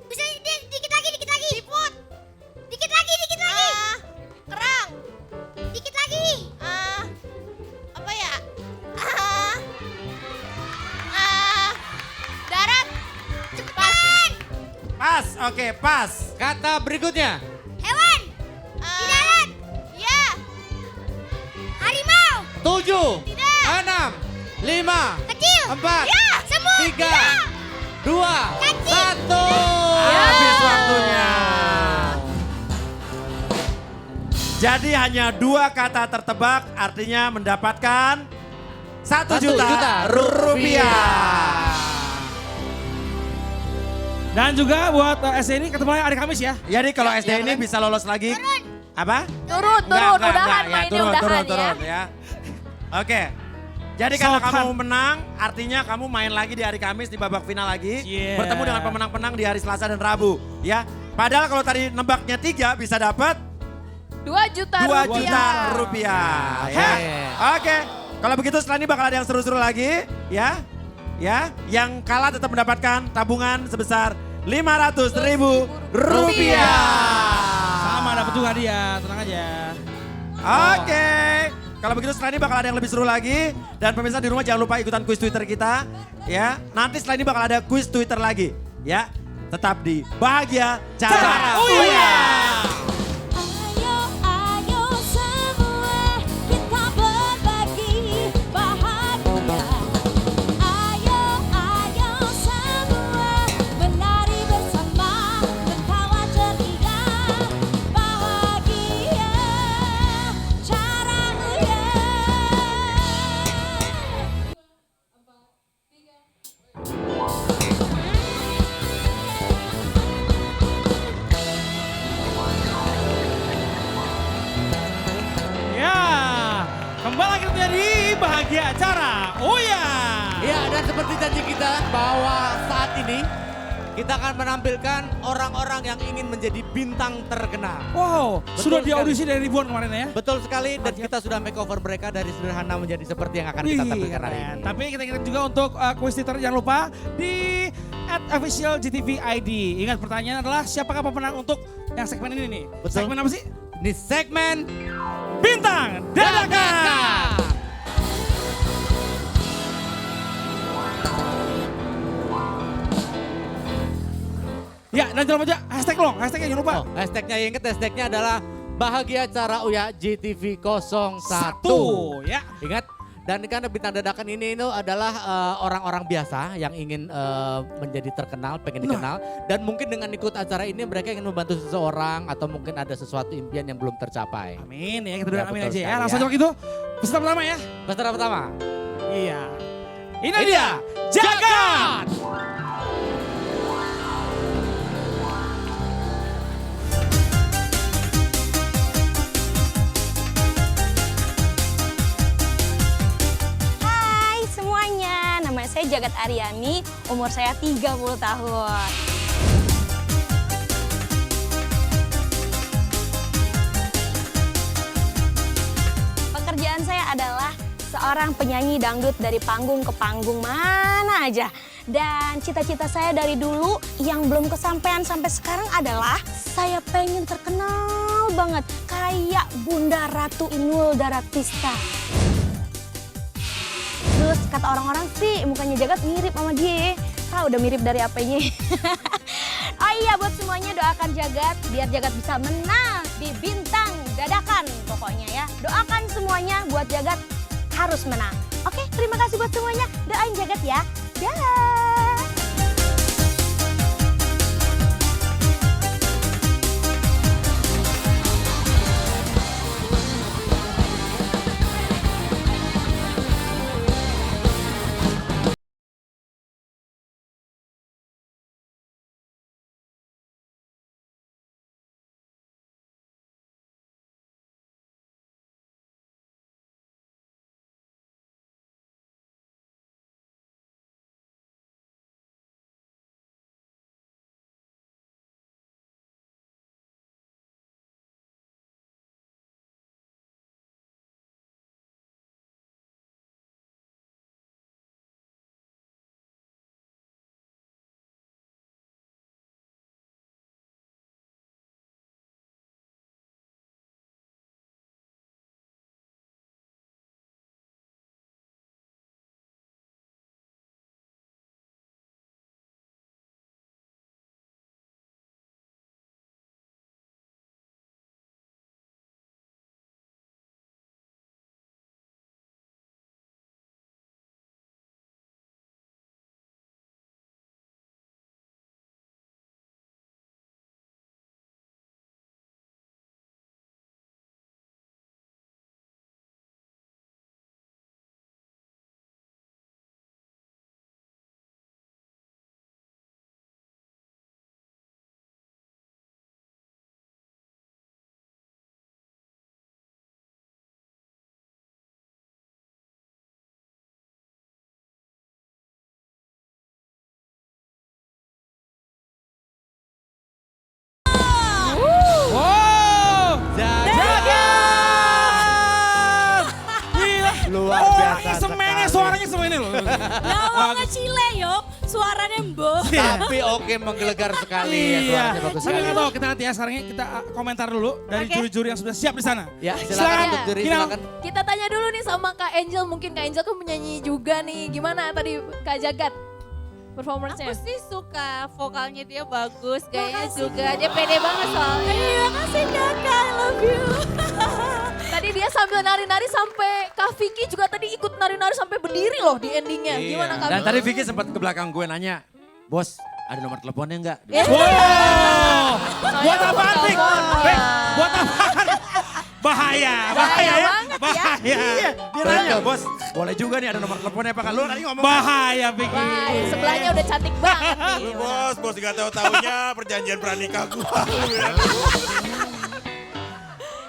Bisa dikit lagi. Siput? Dikit lagi. Kerang? Dikit lagi. Apa ya? Darat? Cepetan. Pas, oke, pas. Kata berikutnya. Hewan. Di darat. Iya. Harimau. 7, Tidak. 6, 5, Kecil. 4, Ya. Semut. 3, Tidak. 2, Cacing. 1. Habis waktunya. Jadi hanya 2 kata tertebak artinya mendapatkan 1 juta rupiah. Dan juga buat SD ini ketemu lagi hari Kamis ya. Jadi kalau SD ini bisa lolos lagi. Apa? Turun, Enggak, udahan ya, mainnya turun udahan ya. ya. Oke. Jadi kalau Sopan. kamu menang, artinya kamu main lagi di hari Kamis di babak final lagi. Yeah. Bertemu dengan pemenang-pemenang di hari Selasa dan Rabu. Ya, Padahal kalau tadi nebaknya 3 bisa dapat 2 juta 2 rupiah. juta rupiah. Ya. Oke. Kalau begitu setelah ini bakal ada yang seru-seru lagi. Ya. Ya. Yang kalah tetap mendapatkan tabungan sebesar 500.000 rupiah. Sama dapat juga hadiah, tenang aja. Oke. Kalau begitu setelah ini bakal ada yang lebih seru lagi. Dan pemirsa di rumah jangan lupa ikutan kuis Twitter kita. Ya. Nanti setelah ini bakal ada kuis Twitter lagi. Ya. Tetap di Bahagia Cara Uya. Ayo, ayo semua kita berbagi bahagia. Ayo, ayo semua menari bersama tertawa ceria. Bahagia cara Uya. Ya, kembali lagi menjadi Bahagia Acara Uya. Ya, dan seperti janji kita bahwa saat ini kita akan menampilkan orang-orang yang ingin menjadi bintang terkenal. Wow, Betul sudah sekali. diaudisi dari ribuan kemarin ya. Betul sekali, dan kita sudah makeover mereka dari sederhana menjadi seperti yang akan kita tampilkan hari keren. ini. Tapi kita kirim juga untuk kuis Twitter, jangan lupa di @officialgtv_id. Ingat pertanyaan adalah siapakah pemenang untuk yang segmen ini nih? Betul. Segmen apa sih? Ini segmen Bintang Dadakan. Ya, dan jangan lupa hashtag lo, hashtagnya jangan lupa. Oh, hashtagnya ingat, hashtagnya adalah Bahagia Cara Uya GTV 01. Ya. Ingat, dan karena bintang dadakan ini itu adalah orang-orang biasa yang ingin menjadi terkenal, pengen dikenal. Dan mungkin dengan ikut acara ini mereka ingin membantu seseorang atau mungkin ada sesuatu impian yang belum tercapai. Amin ya, kita doain amin betul aja ya. sekali Langsung ya. aja gitu. Peserta pertama ya. Peserta pertama. Iya. Ini dia, Jagat. Hai semuanya, nama saya Jagat Aryani, umur saya 30 tahun. Pekerjaan saya adalah seorang penyanyi dangdut dari panggung ke panggung mana aja. Dan cita-cita saya dari dulu yang belum kesampaian sampai sekarang adalah saya pengen terkenal banget kayak Bunda Ratu Inul Daratista. Terus kata orang-orang sih mukanya Jagat mirip sama dia. Ah udah mirip dari apanya. Oh iya buat semuanya doakan Jagat biar Jagat bisa menang di Bintang Dadakan pokoknya ya. Doakan semuanya buat Jagat harus menang. Oke terima kasih buat semuanya. Doain Jagat ya. Dah. Nah, ngecile yuk, suaranya mbok. Tapi oke menggelegar sekali ya, suaranya bagus Tapi sekali. nggak tahu, kita nanti ya sekarang kita komentar dulu dari juri-juri yang sudah siap di sana. Ya Silakan, silakan untuk juri, Kinal. silakan. Kita tanya dulu nih sama Kak Angel, mungkin Kak Angel kan menyanyi juga nih. Gimana tadi Kak Jagat performance-nya? Aku sih suka vokalnya dia bagus, gayanya juga. Dia pede banget soalnya. Iya, makasih Kakak, I love you. Tadi dia sambil nari-nari sampai Kak Vicky juga tadi ikut nari-nari sampai berdiri loh di endingnya. Iya. Gimana Kak Dan Vicky? tadi Vicky sempat ke belakang gue nanya, bos ada nomor teleponnya enggak? Wow, buat apaan Vic? Vic, buat apaan? Bahaya ya, bahaya. Iya, dia nanya, bos boleh juga nih ada nomor teleponnya apa kan? Lu tadi ngomong. Bahaya Vicky. Wah, sebelahnya udah cantik banget nih. Bos nggak tahu-tahunya perjanjian pranikah gua.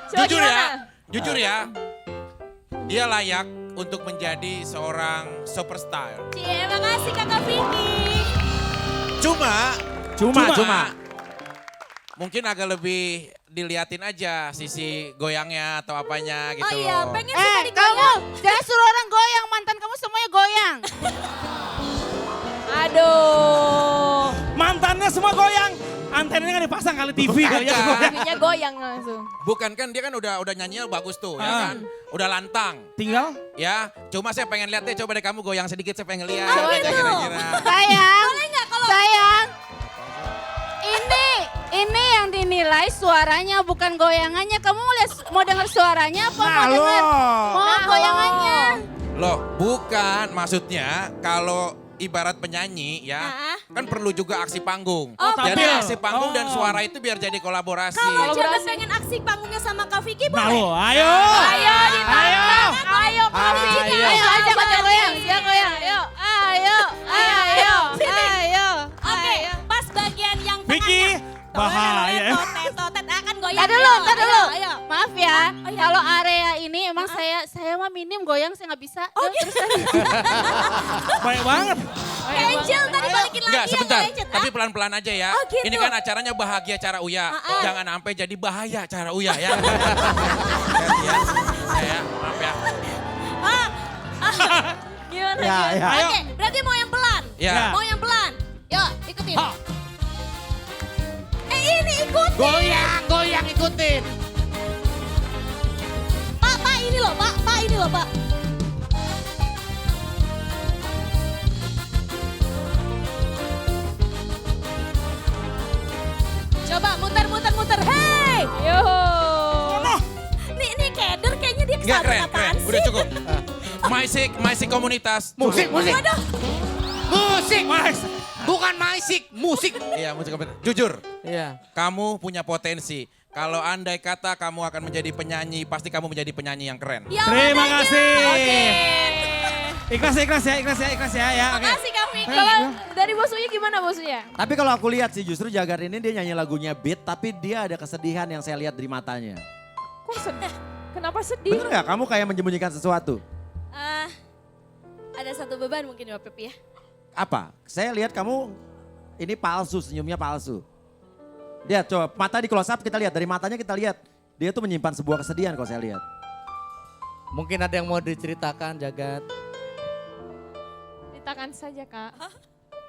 Coba Jujur gimana? ya, jujur ya. Dia layak untuk menjadi seorang superstar. Cie, makasih Kakak Vicky. Cuma. Mungkin agak lebih diliatin aja sisi goyangnya atau apanya gitu Oh iya, loh. pengen suka digoyang. Jangan suruh orang goyang, mantan kamu semuanya goyang. Aduh. Mantannya semua goyang. Antenanya kan dipasang kali TV kali ya. Bukan. TV-nya goyang langsung. Bukan kan dia kan udah nyanyinya bagus tuh ya kan. Udah lantang. Tinggal Ya, cuma saya pengen lihat deh, coba deh kamu goyang sedikit, saya pengen lihat. Oh, aja gitu. kira-kira. Sayang, sayang. Ini yang dinilai suaranya bukan goyangannya. Kamu mau dengar suaranya apa mau dengar goyangannya? Loh, bukan maksudnya kalau ibarat penyanyi ya, kan perlu juga aksi panggung. Jadi tampil. aksi panggung dan suara itu biar jadi kolaborasi. Kalau Jagat pengen aksi panggungnya sama Kak Vicky Nah boleh? lo, ayo. Ayo ditantang. Ayo Kak Vicky. Ayo ajak dia goyang, dia goyang. Ayo, ayo. Oke, pas bagian yang Vicky, bahaya. Totet akan goyang. Tar dulu, tar dulu. Ayo. Maaf ya, kalau area ini emang saya mah minim goyang, saya nggak bisa. Oh gitu. Baik banget. Angel tadi balikin lagi Enggak, ya sebentar. Kak Angel. Tapi pelan-pelan aja ya. Oh, gitu. Ini kan acaranya bahagia cara Uya. Jangan sampai jadi bahaya cara Uya ya. Ya, maaf ya. Gimana? Ya, ya. Oke, berarti mau yang pelan. Ya. Mau yang pelan. Yuk, ikutin. Ini ikutin. Goyang ikutin. Pak, ini loh, Pak, ini loh, Pak. Coba muter. Hey! Yo. Nih keder kayaknya dia Enggak kesabut keren. apaan sih? Udah cukup. Maisik komunitas. Musik. Waduh. Musik. Bukan musik. Iya, musik komunitas. Jujur, Iya. kamu punya potensi. Kalau andai kata kamu akan menjadi penyanyi, pasti kamu menjadi penyanyi yang keren. Ya, Terima makanya. kasih. Oke. Ikhlas ya. Oke. Makasih Kak Vicky. Kalau dari Bos Uya gimana Bos Uya? Tapi kalau aku lihat sih justru Jagat ini dia nyanyi lagunya beat, tapi dia ada kesedihan yang saya lihat dari matanya. Kok sedih? Kenapa sedih? Bener nggak? Kamu kayak menyembunyikan sesuatu? Ada satu beban mungkin ya Pep ya. Apa? Saya lihat kamu ini palsu, senyumnya palsu. Lihat coba, mata di close up kita lihat, dari matanya kita lihat. Dia tuh menyimpan sebuah kesedihan kalau saya lihat. Mungkin ada yang mau diceritakan Jagat. Ceritakan saja Kak.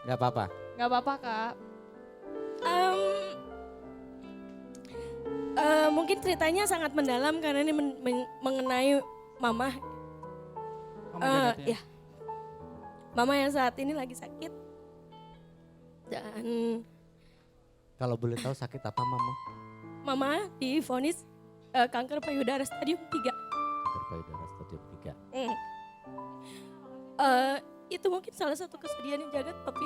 Gak apa-apa. Gak apa-apa Kak. Mungkin ceritanya sangat mendalam karena ini mengenai mama. Ya, mama yang saat ini lagi sakit. Dan Kalau boleh tahu sakit apa mama? mama divonis kanker payudara stadium 3. Kanker payudara stadium 3. Itu mungkin salah satu kesedihan yang Jagat, tapi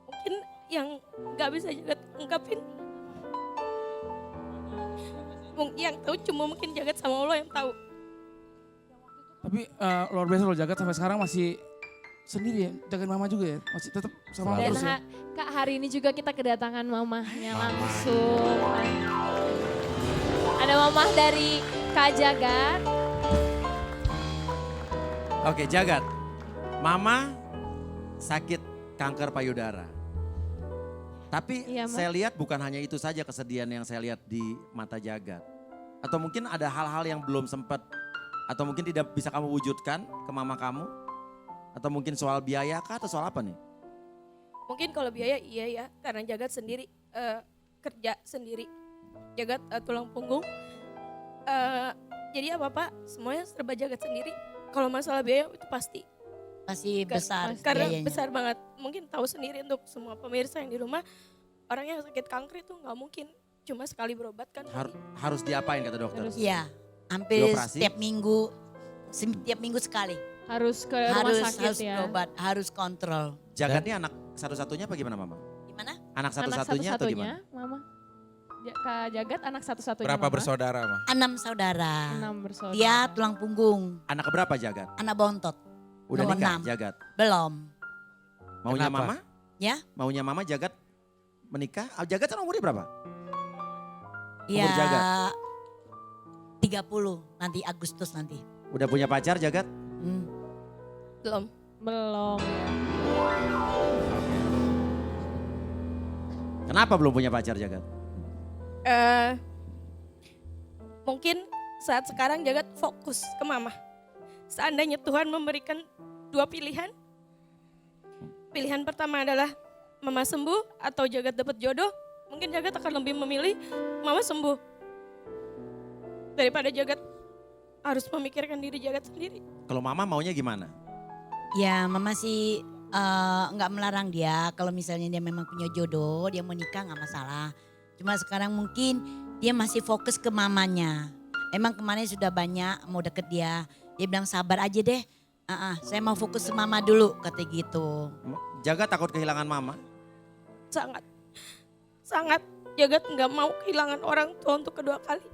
mungkin yang gak bisa Jagat ungkapin. Yang tahu cuma mungkin Jagat sama Allah yang tahu. Tapi luar biasa loh Jagat sampai sekarang masih sendiri ya. Jagain mama juga ya. Masih tetap sama mama Dan terus ya. Kak hari ini juga kita kedatangan mamahnya langsung. Ada mamah dari Kak Jagat. Oke Jagat, mama sakit kanker payudara. Tapi Iya, Ma. saya lihat bukan hanya itu saja kesedihan yang saya lihat di mata Jagat. Atau mungkin ada hal-hal yang belum sempat, atau mungkin tidak bisa kamu wujudkan ke mama kamu. Atau mungkin soal biaya kah atau soal apa nih? Mungkin kalau biaya iya ya, karena Jagat sendiri kerja sendiri. Jagat tulang punggung. Jadi apa-apa semuanya serba Jagat sendiri. Kalau masalah biaya itu pasti. Pasti besar Karena biayanya. besar banget. Mungkin tahu sendiri untuk semua pemirsa yang di rumah, orang yang sakit kanker itu nggak mungkin cuma sekali berobat kan. Harus diapain kata dokter? Iya, hampir Dioperasi? setiap minggu sekali. Harus ke rumah sakit harus ya. berobat, harus kontrol. Jagat ini anak satu-satunya apa gimana Mama? Gimana? Anak Anak satu-satunya atau gimana? Mama. Kak Jagat anak satu-satunya. Berapa Mama? bersaudara, Ma? 6 saudara. 6 bersaudara. Dia tulang punggung, Anak keberapa Jagat? anak bontot. Udah Nomor nikah 6. Jagat? Belum. Maunya Kenapa? Mama? Ya? Maunya Mama Jagat menikah? Jagat kan umurnya berapa? Ya, Jagat? 30 nanti Agustus nanti. Udah punya pacar Jagat? Belum. Belum. Kenapa belum punya pacar Jagat? Mungkin saat sekarang Jagat fokus ke mama. Seandainya Tuhan memberikan 2 pilihan. Pilihan pertama adalah mama sembuh atau Jagat dapat jodoh. Mungkin Jagat akan lebih memilih mama sembuh. Daripada Jagat harus memikirkan diri Jagat sendiri. Kalau Mama maunya gimana? Ya mama sih nggak melarang dia kalau misalnya dia memang punya jodoh, dia mau nikah nggak masalah. Cuma sekarang mungkin dia masih fokus ke mamanya. Emang kemarin sudah banyak mau deket dia. Dia bilang sabar aja deh. Saya mau fokus ke mama dulu kata gitu. Jagat takut kehilangan Mama? Sangat. Sangat. Jagat nggak mau kehilangan orang tua untuk kedua kali.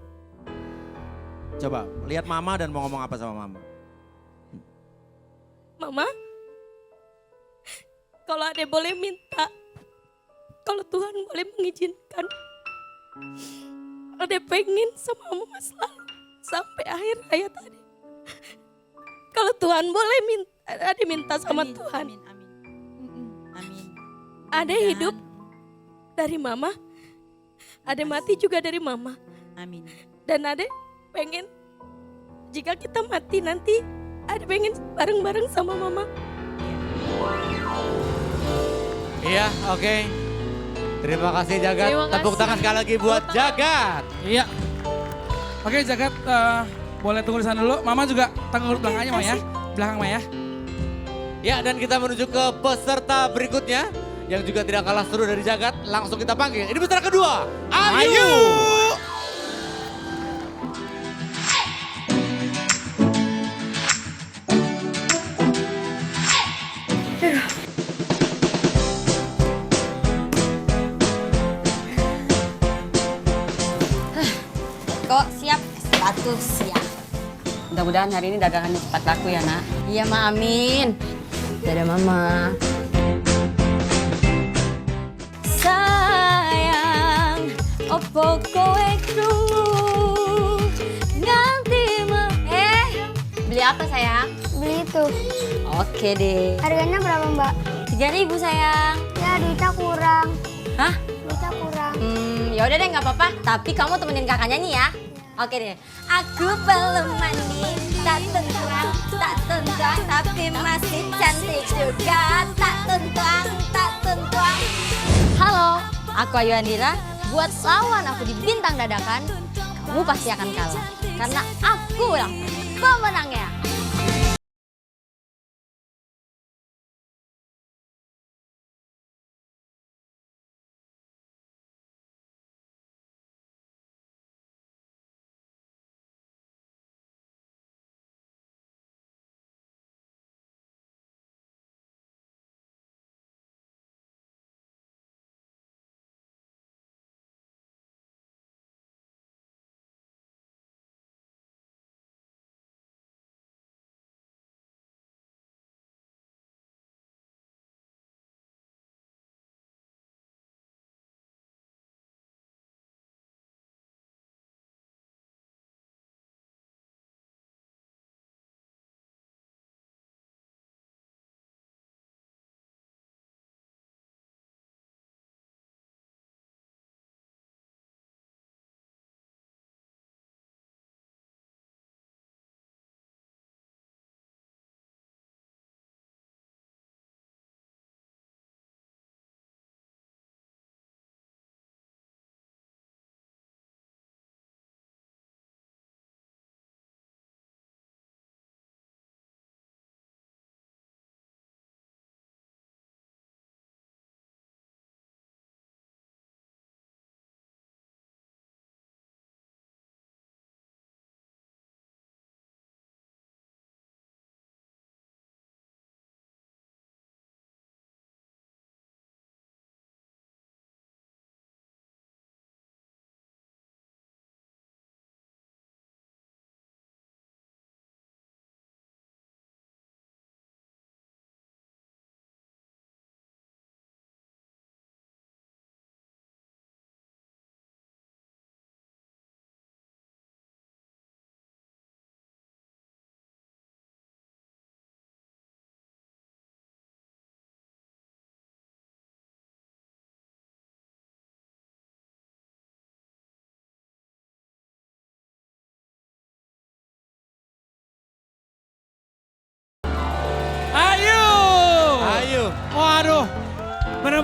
Coba lihat Mama dan mau ngomong apa sama Mama. Mama, kalau Ade boleh minta, kalau Tuhan boleh mengizinkan, Ade pengen sama Mama selalu sampai akhir hayat Ade. Kalau Tuhan boleh minta, Ade minta sama Amin, Tuhan. Amin, amin. Amin. Ade hidup dari Mama, Ade mati juga dari Mama. Amin. Dan Ade pengen jika kita mati nanti, Ade pengen bareng-bareng sama Mama. Iya, oke. Terima kasih Jagat. Terima Tepuk kasih. tangan sekali lagi buat Jagat. Iya. Oke Jagat, boleh tunggu di sana dulu. Mama juga tunggu belakangnya Ma ya. Belakang Ma ya. Ya, dan kita menuju ke peserta berikutnya yang juga tidak kalah seru dari Jagat. Langsung kita panggil. Ini peserta kedua. Ayu. Kok siap? Sepatu siap. Mudah-mudahan hari ini dagangannya cepat laku ya nak. Iya Ma, amin. Dadah Mama. Sayang, opo kowe krungu nganti beli apa sayang? Beli itu. Oke deh. Harganya berapa Mbak? 3.000 sayang. Ya duitnya kurang. Hah? Duitnya kurang. Ya udah deh nggak apa-apa. Tapi kamu temenin kakak nyanyi ya. Oke deh. Aku belum mandi, tak tentuang, tapi masih cantik juga. Tak tentuang. Halo, aku Ayu Andira. Buat lawan aku di Bintang Dadakan, kamu pasti akan kalah. Karena aku lah pemenangnya.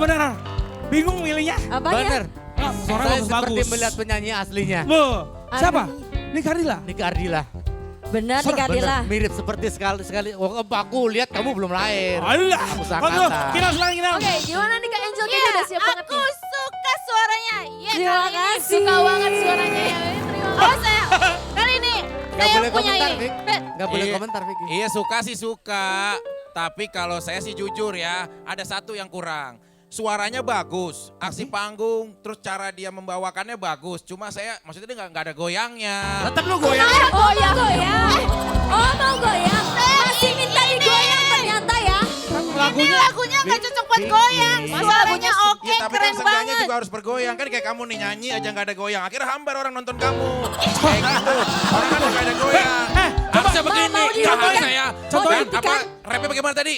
bener. Bingung milihnya. Apanya? Bener. Suara Saya bagus-bagus. seperti melihat penyanyi aslinya. Loh, siapa? Nika Ardila. Nika Ardila. Benar nih Kadila. Bener, mirip seperti sekali. Oh, aku lihat kamu belum lahir. Alah. Aku Oke, sangkatan. kita selang kita. Oke, gimana nih Kak Angel? Kita udah siap banget Aku nih. suka suaranya. Ya, Terima kali ini kasih. suka banget suaranya ya. Terima kasih. Kali ini Gak saya boleh punya komentar, ini. Vic. Gak boleh komentar, Vicky. Iya suka sih suka. Tapi kalau saya sih jujur ya, ada satu yang kurang. Suaranya bagus, aksi panggung, terus cara dia membawakannya bagus. Cuma saya maksudnya dia nggak ada goyangnya. Tetap lu goyang. Oh mau goyang. Oh mau goyang. Masih minta digoyang ternyata ya. Lagunya nggak cocok buat goyang. Suaranya oke, Iya tapi kan keren seenggaknya banget. juga harus bergoyang. Kan kayak kamu nih nyanyi aja nggak ada goyang. Akhirnya hambar orang nonton kamu. Kayak gitu. Orang kan nggak ada goyang. Harusnya begini. mau dicobain? Saya. Coba Kan, buktikan. apa rapnya bagaimana tadi?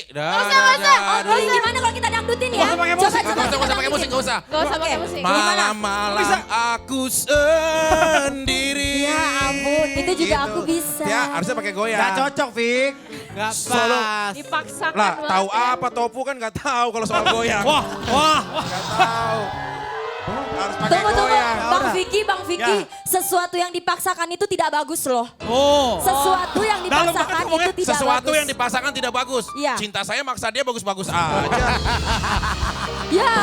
Oh ini gimana kalau kita dangdutin ya? Nggak usah pakai musik. Nggak usah pakai musik, nggak usah. Gak usah pakai musik. Malam-malam aku sendiri. Ya ampun, itu juga aku bisa. Ya harusnya pakai goyang. Gak cocok, Vic. Gak Solo. pas. Dipaksakan Lah, banget tahu ya. apa Topu kan nggak tahu kalau soal goyang. Wah. Nggak tahu. Harus pakai Tunggu, goyang. Bang Vicky, sesuatu yang dipaksakan itu tidak bagus loh. Oh. Sesuatu yang Dalam dipaksakan banget ngomongnya. itu tidak Sesuatu bagus. yang dipaksakan tidak bagus. Iya. Cinta saya maksa dia bagus-bagus aja. Ya,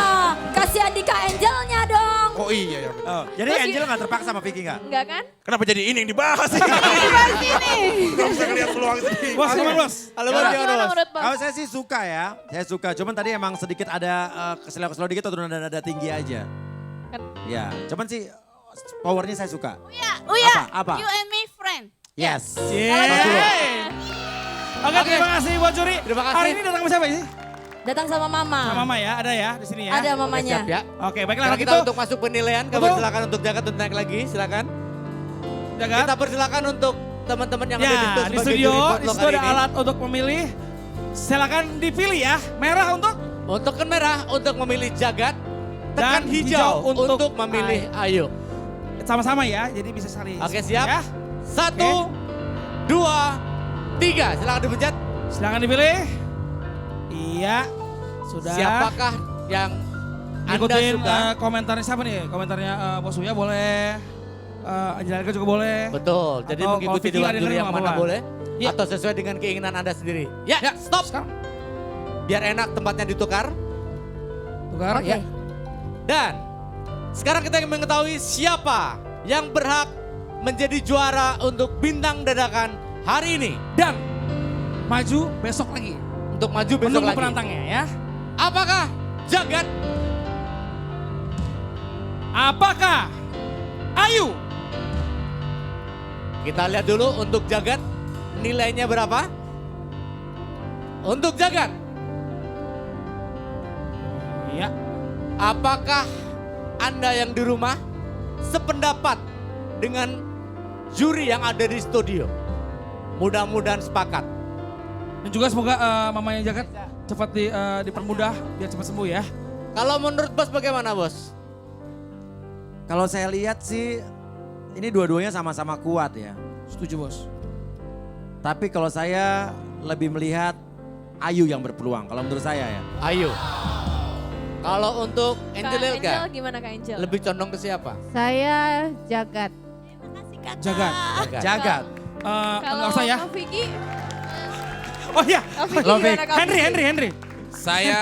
kasih Andika Angelnya dong. Oh iya ya. Oh, jadi Angel gak terpaksa sama Vicky gak? Enggak kan? Kenapa jadi ini yang dibahas sih? Gak bisa ngeliat peluang sendiri. Bos, gimana bos? Halo Bos, gimana Gimana Bos? menurut Bang? Kalau saya sih suka ya, saya suka. Cuman tadi emang sedikit ada keselo-keselo dikit atau nada tinggi aja. Ya, cuman sih powernya saya suka. Uya, Apa? you and me friend. Yes. Yeay. Oke, terima kasih buat juri. Terima kasih. Hari ini datang sama siapa sih? Datang sama Mama. Sama Mama ya, ada ya di sini ya. Ada mamanya. Siap ya. Oke, baiklah Sekarang kalau kita gitu. untuk masuk penilaian, kami Betul. silakan untuk Jagat untuk naik lagi, silakan. Jaga. Kita persilakan untuk teman-teman yang ada Ya, di di sebagai studio, juri di vote situ hari ada ini. alat untuk memilih. Silakan dipilih ya. Merah untuk Untuk kan merah untuk memilih Jagat, Dan tekan hijau hijau untuk memilih Ayu. sama-sama ya. Jadi bisa saling. Oke siap? Ya. 1, 2, 3. Silakan dipencet. Silakan dipilih. Iya. Sudah. Siapakah yang Anda Ikutin suka? komentarnya siapa nih? Komentarnya Bos Uya boleh. Angelika juga boleh. Betul, jadi Atau mengikuti kalau Vicky dewan nggak juri dengerin yang nggak mana apa-apa. boleh. Iya. Atau sesuai dengan keinginan Anda sendiri. Ya, stop. Sekarang. Biar enak tempatnya ditukar. Tukar. Oke. Ya. Dan sekarang kita ingin mengetahui siapa yang berhak menjadi juara untuk bintang dadakan hari ini. Dan maju besok lagi. Untuk maju besok Menunggu lagi. penantangnya ya. Apakah Jagat? Apakah Ayu? Kita lihat dulu untuk Jagat nilainya berapa? Untuk Jagat, Iya. apakah Anda yang di rumah sependapat dengan juri yang ada di studio? Mudah-mudahan sepakat. Dan juga semoga mamanya Jagat cepat dipermudah biar cepat sembuh ya. Kalau menurut Bos bagaimana Bos? Kalau saya lihat sih ini dua-duanya sama-sama kuat ya. Setuju Bos. Tapi kalau saya lebih melihat Ayu yang berpeluang kalau menurut saya ya. Ayo. Kalau untuk Kak Angel Angel gimana Kak Angel? lebih condong ke siapa? Saya Jagat. Jagat. Jagat. Enggak usah ya. Kak Vicky, Oh iya. Kak Vicky Lovik. gimana Kak Vicky? Henry. Saya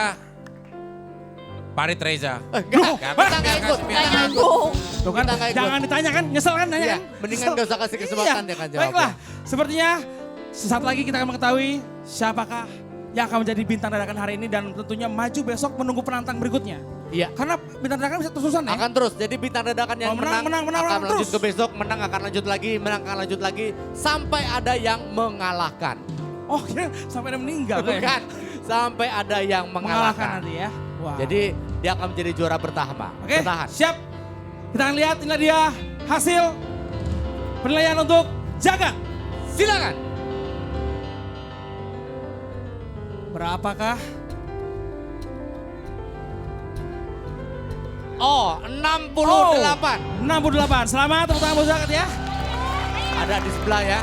Farid Reza. Kita nggak ikut. Nggak nyambung. Tuh kan, Kita nggak ikut. jangan ditanya kan, nyesel kan nanya Iya, kan. mendingan Nyesel. gak usah kasih kesempatan Iya. dia kan jawabnya. Baiklah, sepertinya sesaat lagi kita akan mengetahui siapakah yang akan menjadi bintang dadakan hari ini dan tentunya maju besok menunggu penantang berikutnya. Iya. Karena bintang dadakan bisa terus-terusan ya. Akan terus. Jadi bintang dadakan yang Oh, menang, menang, akan lanjut terus. ke besok, menang akan lanjut lagi, menang akan lanjut lagi sampai ada yang mengalahkan. Oh, kira sampai dia meninggal kayak. Bukan, sampai ada yang Mengalahkan mengalahkan. nanti ya. Wah. Jadi dia akan menjadi juara pertama. Oke, Bertahan. siap. Kita akan lihat ini dia hasil penilaian untuk Jagat. Silakan. Berapakah? Oh, 68. 68. Selamat tepuk tangan buat Jagat ya. Ada di sebelah ya.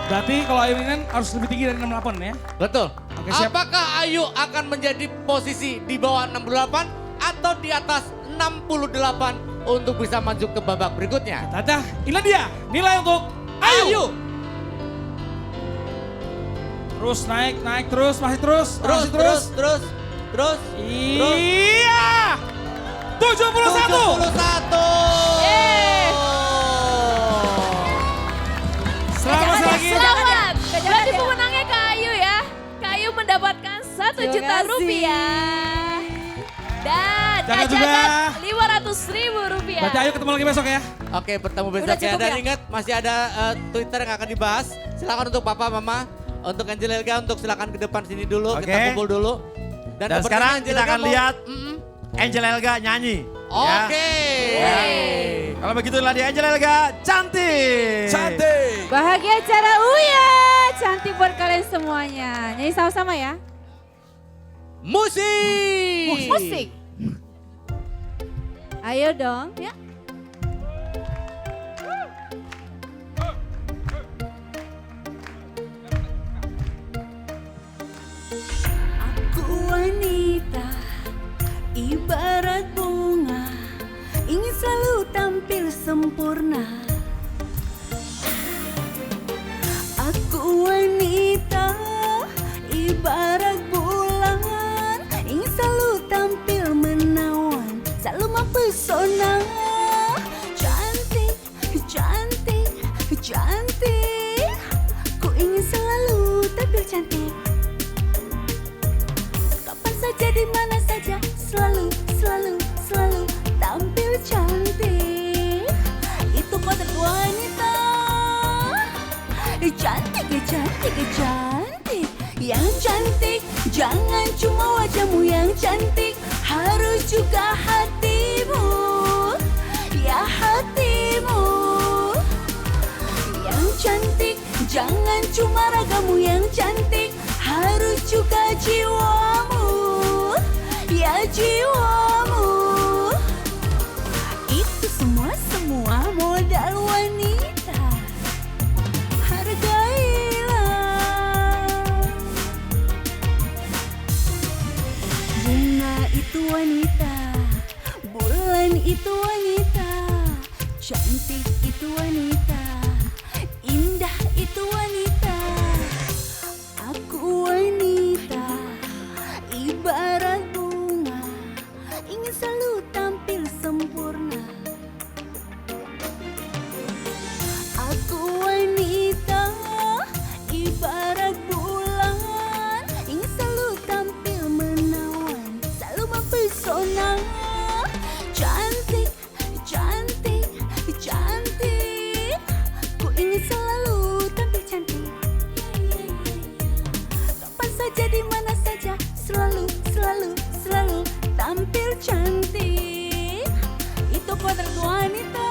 Berarti kalau Ayu ini kan harus lebih tinggi dari 68 ya. Betul. Oke, siap. Apakah Ayu akan menjadi posisi di bawah 68 atau di atas 68 untuk bisa maju ke babak berikutnya? Tata, inilah dia nilai untuk Ayu. Terus naik terus, masih terus. Terus. Iya. 71. 71. Selamat lagi. Selamat. Berarti pemenangnya Kak Ayu ya. Kak Ayu mendapatkan 1 juta rupiah. Dan Kak Jagat juga. Jagat 500.000 rupiah. Berarti Ayu ketemu lagi besok ya. Oke, bertemu besok Udah ya. cukup Dan ya? ingat masih ada Twitter yang akan dibahas. Silakan untuk Papa, Mama, untuk Angel Elga untuk silakan ke depan sini dulu, Oke. kita kumpul dulu. Dan kebetulan sekarang Angel kita Elga akan mau- lihat Angel Elga nyanyi. Oke. Ya. Kalau begitulah dia Angel Elga cantik. Bahagia cara Uya. Cantik buat kalian semuanya. Nyanyi sama-sama ya. Musik. Musik. Ayo dong ya. Aku wanita ibarat bunga, ingin selalu tampil sempurna. Aku wanita ibarat bulan, ingin selalu tampil menawan, selalu mempesona. Cantik, cantik, cantik, ku ingin selalu tampil cantik. Kapan saja, di mana saja, selalu, selalu, selalu tampil cantik. Itu kodrat wanita. Cantik, cantik, cantik. Yang cantik, jangan cuma wajahmu yang cantik, harus juga hatimu. Ya hatimu. Yang cantik, jangan cuma ragamu yang cantik, harus juga jiwamu. Ya jiwamu. Itu semua modal wanita. Hargailah. Bunga itu wanita, bulan itu wanita, cantik itu wanita, indah itu wanita. Aku wanita ibarat bunga, ingin selalu tampil sempurna. Aku wanita ibarat bulan, ingin selalu tampil menawan, selalu mempesona. Cantik, cantik, cantik, ku ingin selalu tampil cantik. Kapan saja, di mana saja, selalu, selalu, selalu tampil cantik. Itu kodrat wanita.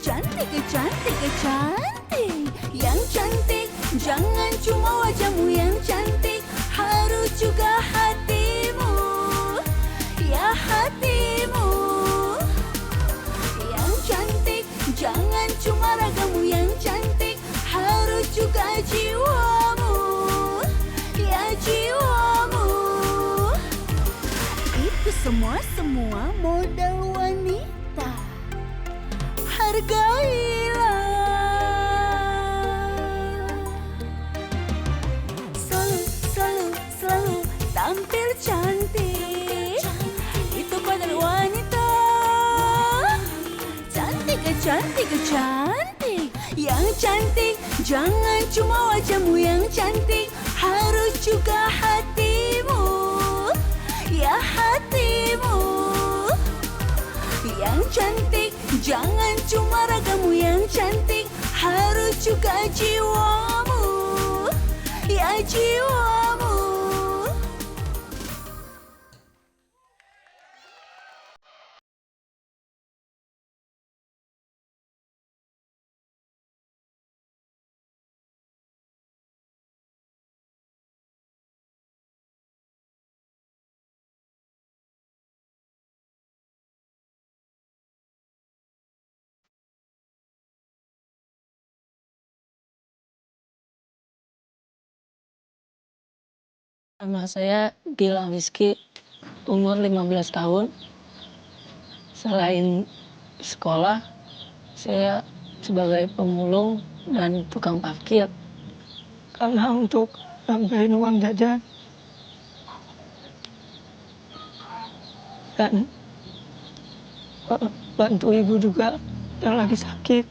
Cantik, cantik, cantik. Yang cantik, jangan cuma wajahmu yang cantik, harus juga hatimu. Ya hatimu. Yang cantik, jangan cuma ragamu yang cantik, harus juga jiwamu. Ya jiwamu. Itu semua modal wanita. Hargailah. Selalu, selalu, selalu tampil cantik. Itu kodrat wanita. Cantik, cantik, cantik. Yang cantik, jangan cuma wajahmu yang cantik, harus juga hatimu. Ya hatimu. Yang cantik, jangan cuma ragamu yang cantik, harus juga jiwamu. Ya jiwamu. Nama saya Gilang Rizky, umur 15 tahun. Selain sekolah, saya sebagai pemulung dan tukang parkir. Karena untuk nambahin uang jajan dan bantu ibu juga yang lagi sakit.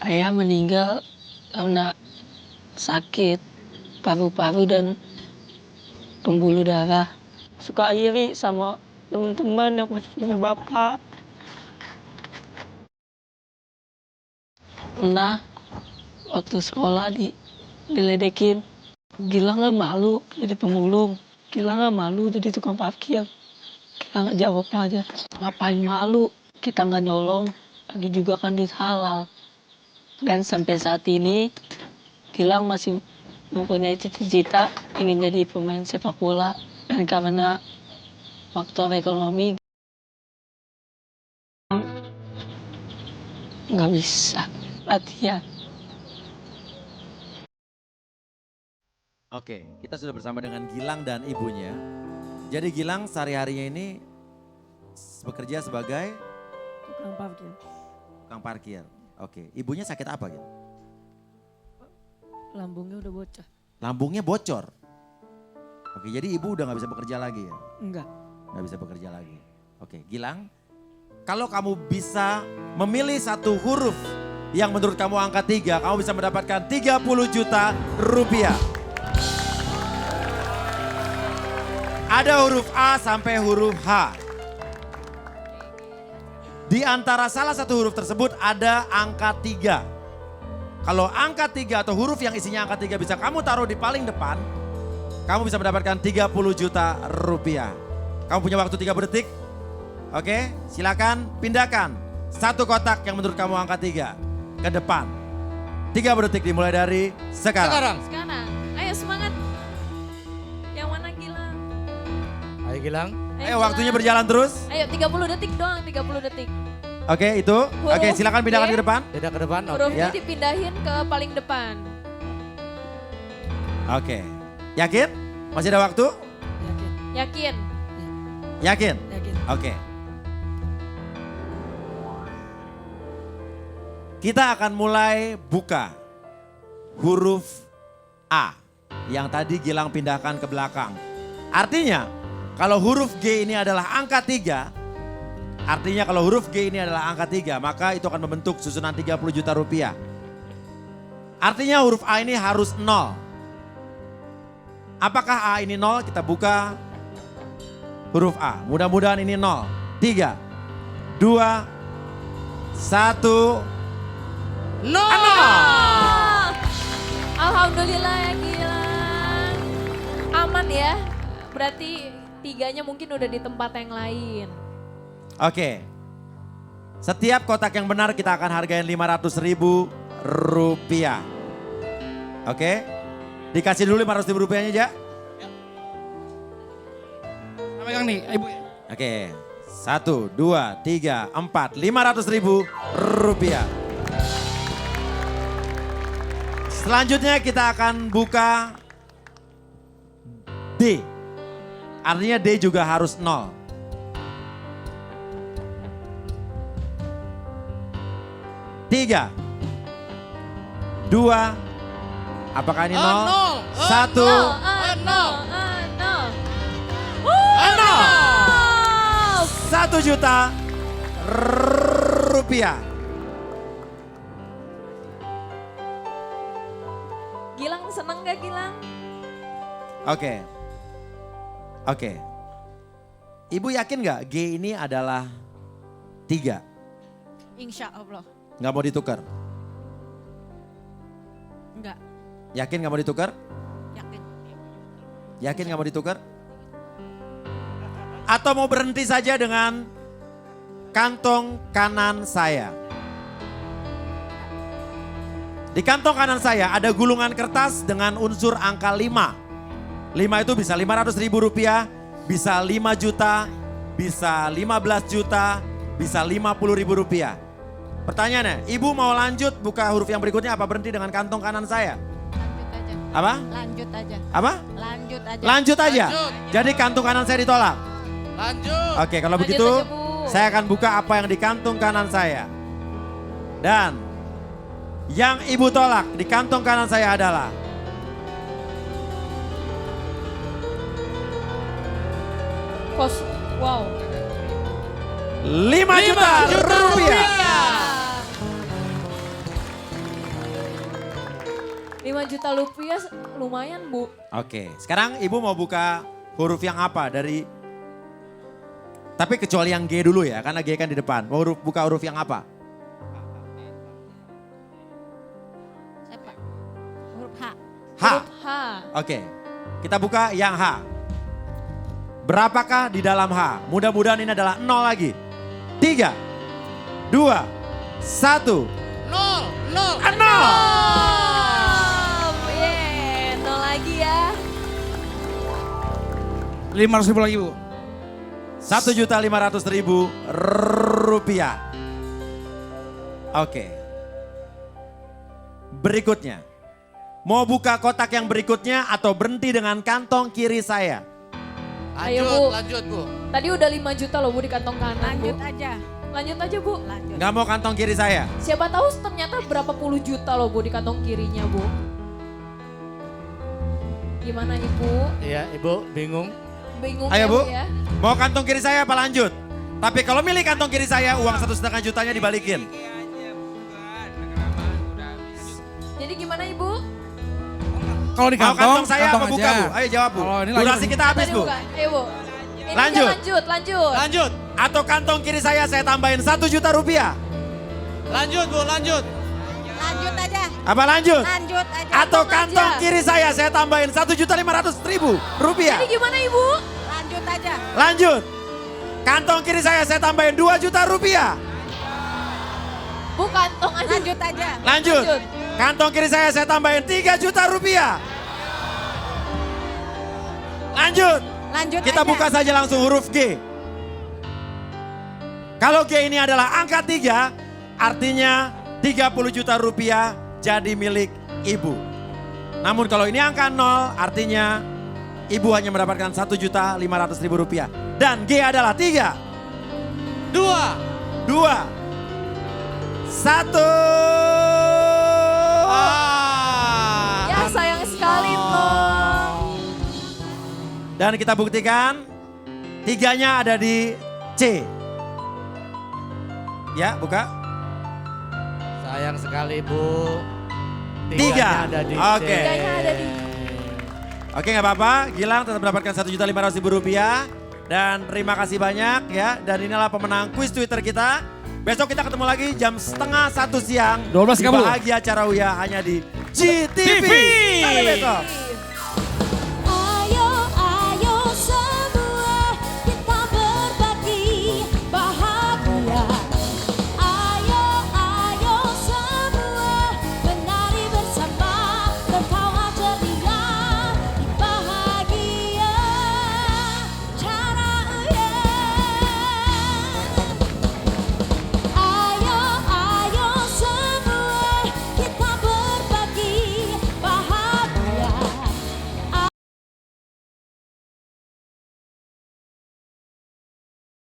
Ayah meninggal karena sakit paru-paru dan pembuluh darah. Suka iri sama teman-teman yang masih punya bapak. Pernah waktu sekolah diledekin. Gilang gak malu jadi pemulung. Gilang gak malu jadi tukang parkir. Kita nggak jawabnya aja. Ngapain malu? Kita nggak nolong. Lagi juga kan duit halal. Dan sampai saat ini Gilang masih mempunyai cita-cita ingin jadi pemain sepak bola. Dan karena faktor ekonomi nggak bisa latihan. Oke, kita sudah bersama dengan Gilang dan ibunya. Jadi Gilang sehari-harinya ini bekerja sebagai Tukang parkir. tukang parkir. Oke, ibunya sakit apa gitu? Lambungnya udah bocor. Lambungnya bocor. Oke, jadi ibu udah gak bisa bekerja lagi ya? Enggak. Gak bisa bekerja lagi. Oke, Gilang, kalau kamu bisa memilih satu huruf yang menurut kamu angka 3, kamu bisa mendapatkan 30 juta rupiah. Ada huruf A sampai huruf H. Di antara salah satu huruf tersebut ada angka 3. Kalau angka 3 atau huruf yang isinya angka 3 bisa kamu taruh di paling depan, kamu bisa mendapatkan 30 juta rupiah. Kamu punya waktu 30 detik. Oke, silakan pindahkan satu kotak yang menurut kamu angka 3 ke depan. 30 detik dimulai dari sekarang. Sekarang, ayo semangat. Yang mana Gilang? Ayo Gilang. Ayo waktunya berjalan terus. Ayo 30 detik doang, 30 detik. Oke, itu. Oke, Huruf silakan pindahkan G. ke depan. Pindah ke depan. Huruf Ya. ini dipindahin ke paling depan. Oke. Yakin? Masih ada waktu? Yakin? Yakin? Yakin. Oke. Kita akan mulai buka huruf A yang tadi Gilang pindahkan ke belakang. Artinya kalau huruf G ini adalah angka 3, artinya kalau huruf G ini adalah angka 3, maka itu akan membentuk susunan 30 juta rupiah. Artinya huruf A ini harus 0. Apakah A ini 0? Kita buka huruf A. Mudah-mudahan ini 0. 3, 2, 1. Alhamdulillah ya Gilang. Aman ya. Berarti 3-nya mungkin udah di tempat yang lain. Oke. Setiap kotak yang benar kita akan hargain 500.000 rupiah. Oke. Dikasih dulu 500.000 rupiahnya aja. Apa yang nih, ibu? Oke. 1, 2, 3, 4. 500.000 rupiah. Selanjutnya kita akan buka D. Artinya D juga harus 0. Tiga, 2, apakah ini 0? 1, 1 juta rupiah. Gilang seneng gak Gilang? Oke. Oke. Ibu yakin gak G ini adalah 3? Insya Allah. Gak mau ditukar? Enggak. Yakin gak mau ditukar? Yakin. Yakin gak mau ditukar? Atau mau berhenti saja dengan kantong kanan saya? Di kantong kanan saya ada gulungan kertas dengan unsur angka 5. 5 itu bisa 500.000 rupiah, bisa 5 juta, bisa 15 juta, bisa 50.000 rupiah. Pertanyaannya, ibu mau lanjut buka huruf yang berikutnya apa berhenti dengan kantong kanan saya? Apa? Lanjut aja. Apa? Lanjut aja. Lanjut aja. Lanjut. Jadi kantung kanan saya ditolak. Lanjut. Oke, kalau Lanjut begitu aja, Bu. saya akan buka apa yang di kantung kanan saya. Dan yang ibu tolak di kantung kanan saya adalah Wow. 5 juta rupiah. 5 juta rupiah lumayan, Bu. Oke, sekarang ibu mau buka huruf yang apa dari... Tapi kecuali yang G dulu ya, karena G kan di depan. Mau buka huruf yang apa? Huruf H. H. Huruf H. Oke, kita buka yang H. Berapakah di dalam H? Mudah-mudahan ini adalah 0 lagi. 3, 2, 1. 0. 0. Yeay, 0 lagi ya. 500.000 lagi Bu. 1.500.000 rupiah. Oke. Berikutnya. Mau buka kotak yang berikutnya atau berhenti dengan kantong kiri saya? Ayo, Lanjut, Bu. lanjut Bu. Tadi udah 5 juta loh, Bu, di kantong kanan, Lanjut Bu. aja. Lanjut aja, Bu. Lanjut. Nggak mau kantong kiri saya? Siapa tahu ternyata berapa puluh juta loh, Bu, di kantong kirinya, Bu. Gimana, Ibu? Iya, Ibu bingung. Bingung Ayo ya, Bu, ya? mau kantong kiri saya apa lanjut? Tapi kalau milih kantong kiri saya, uang 1,5 jutanya dibalikin. Jadi gimana, Ibu? Kalau di Mau kantong, kantong saya apa kantong buka aja. Bu? Ayo jawab Bu. Kalau ini Durasi lanjut. kita habis Tadi Bu. buka. Ayo, Bu. Ini Lanjut. aja lanjut. Lanjut. Atau kantong kiri saya tambahin 1 juta rupiah. Lanjut Bu, lanjut. Lanjut aja. Apa lanjut? Lanjut aja. Atau Kantong kantong aja. kiri saya tambahin 1.500.000 rupiah. Jadi gimana, Ibu? Lanjut aja. Lanjut. Kantong kiri saya tambahin 2 juta rupiah. Bu, kantong aja. Lanjut aja. Lanjut. Kantong kiri saya tambahin 3 juta rupiah. Lanjut. Lanjut Kita aja. buka saja langsung huruf G. Kalau G ini adalah angka 3, artinya 30 juta rupiah jadi milik ibu. Namun kalau ini angka 0, artinya ibu hanya mendapatkan 1.500.000 rupiah. Dan G adalah 3, 2, 1. Ya, sayang sekali, Tom. Dan kita buktikan 3-nya ada di C. Ya, buka. Sayang sekali Bu. 3. Tiganya ada di C. Oke. Tiganya ada di... Oke, nggak apa-apa. Gilang tetap mendapatkan 1.500.000 rupiah. Dan terima kasih banyak ya. Dan inilah pemenang kuis Twitter kita. Besok kita ketemu lagi jam 12:30 siang. 12.30. Di Bahagia Cara Uya hanya di GTV. Sampai besok.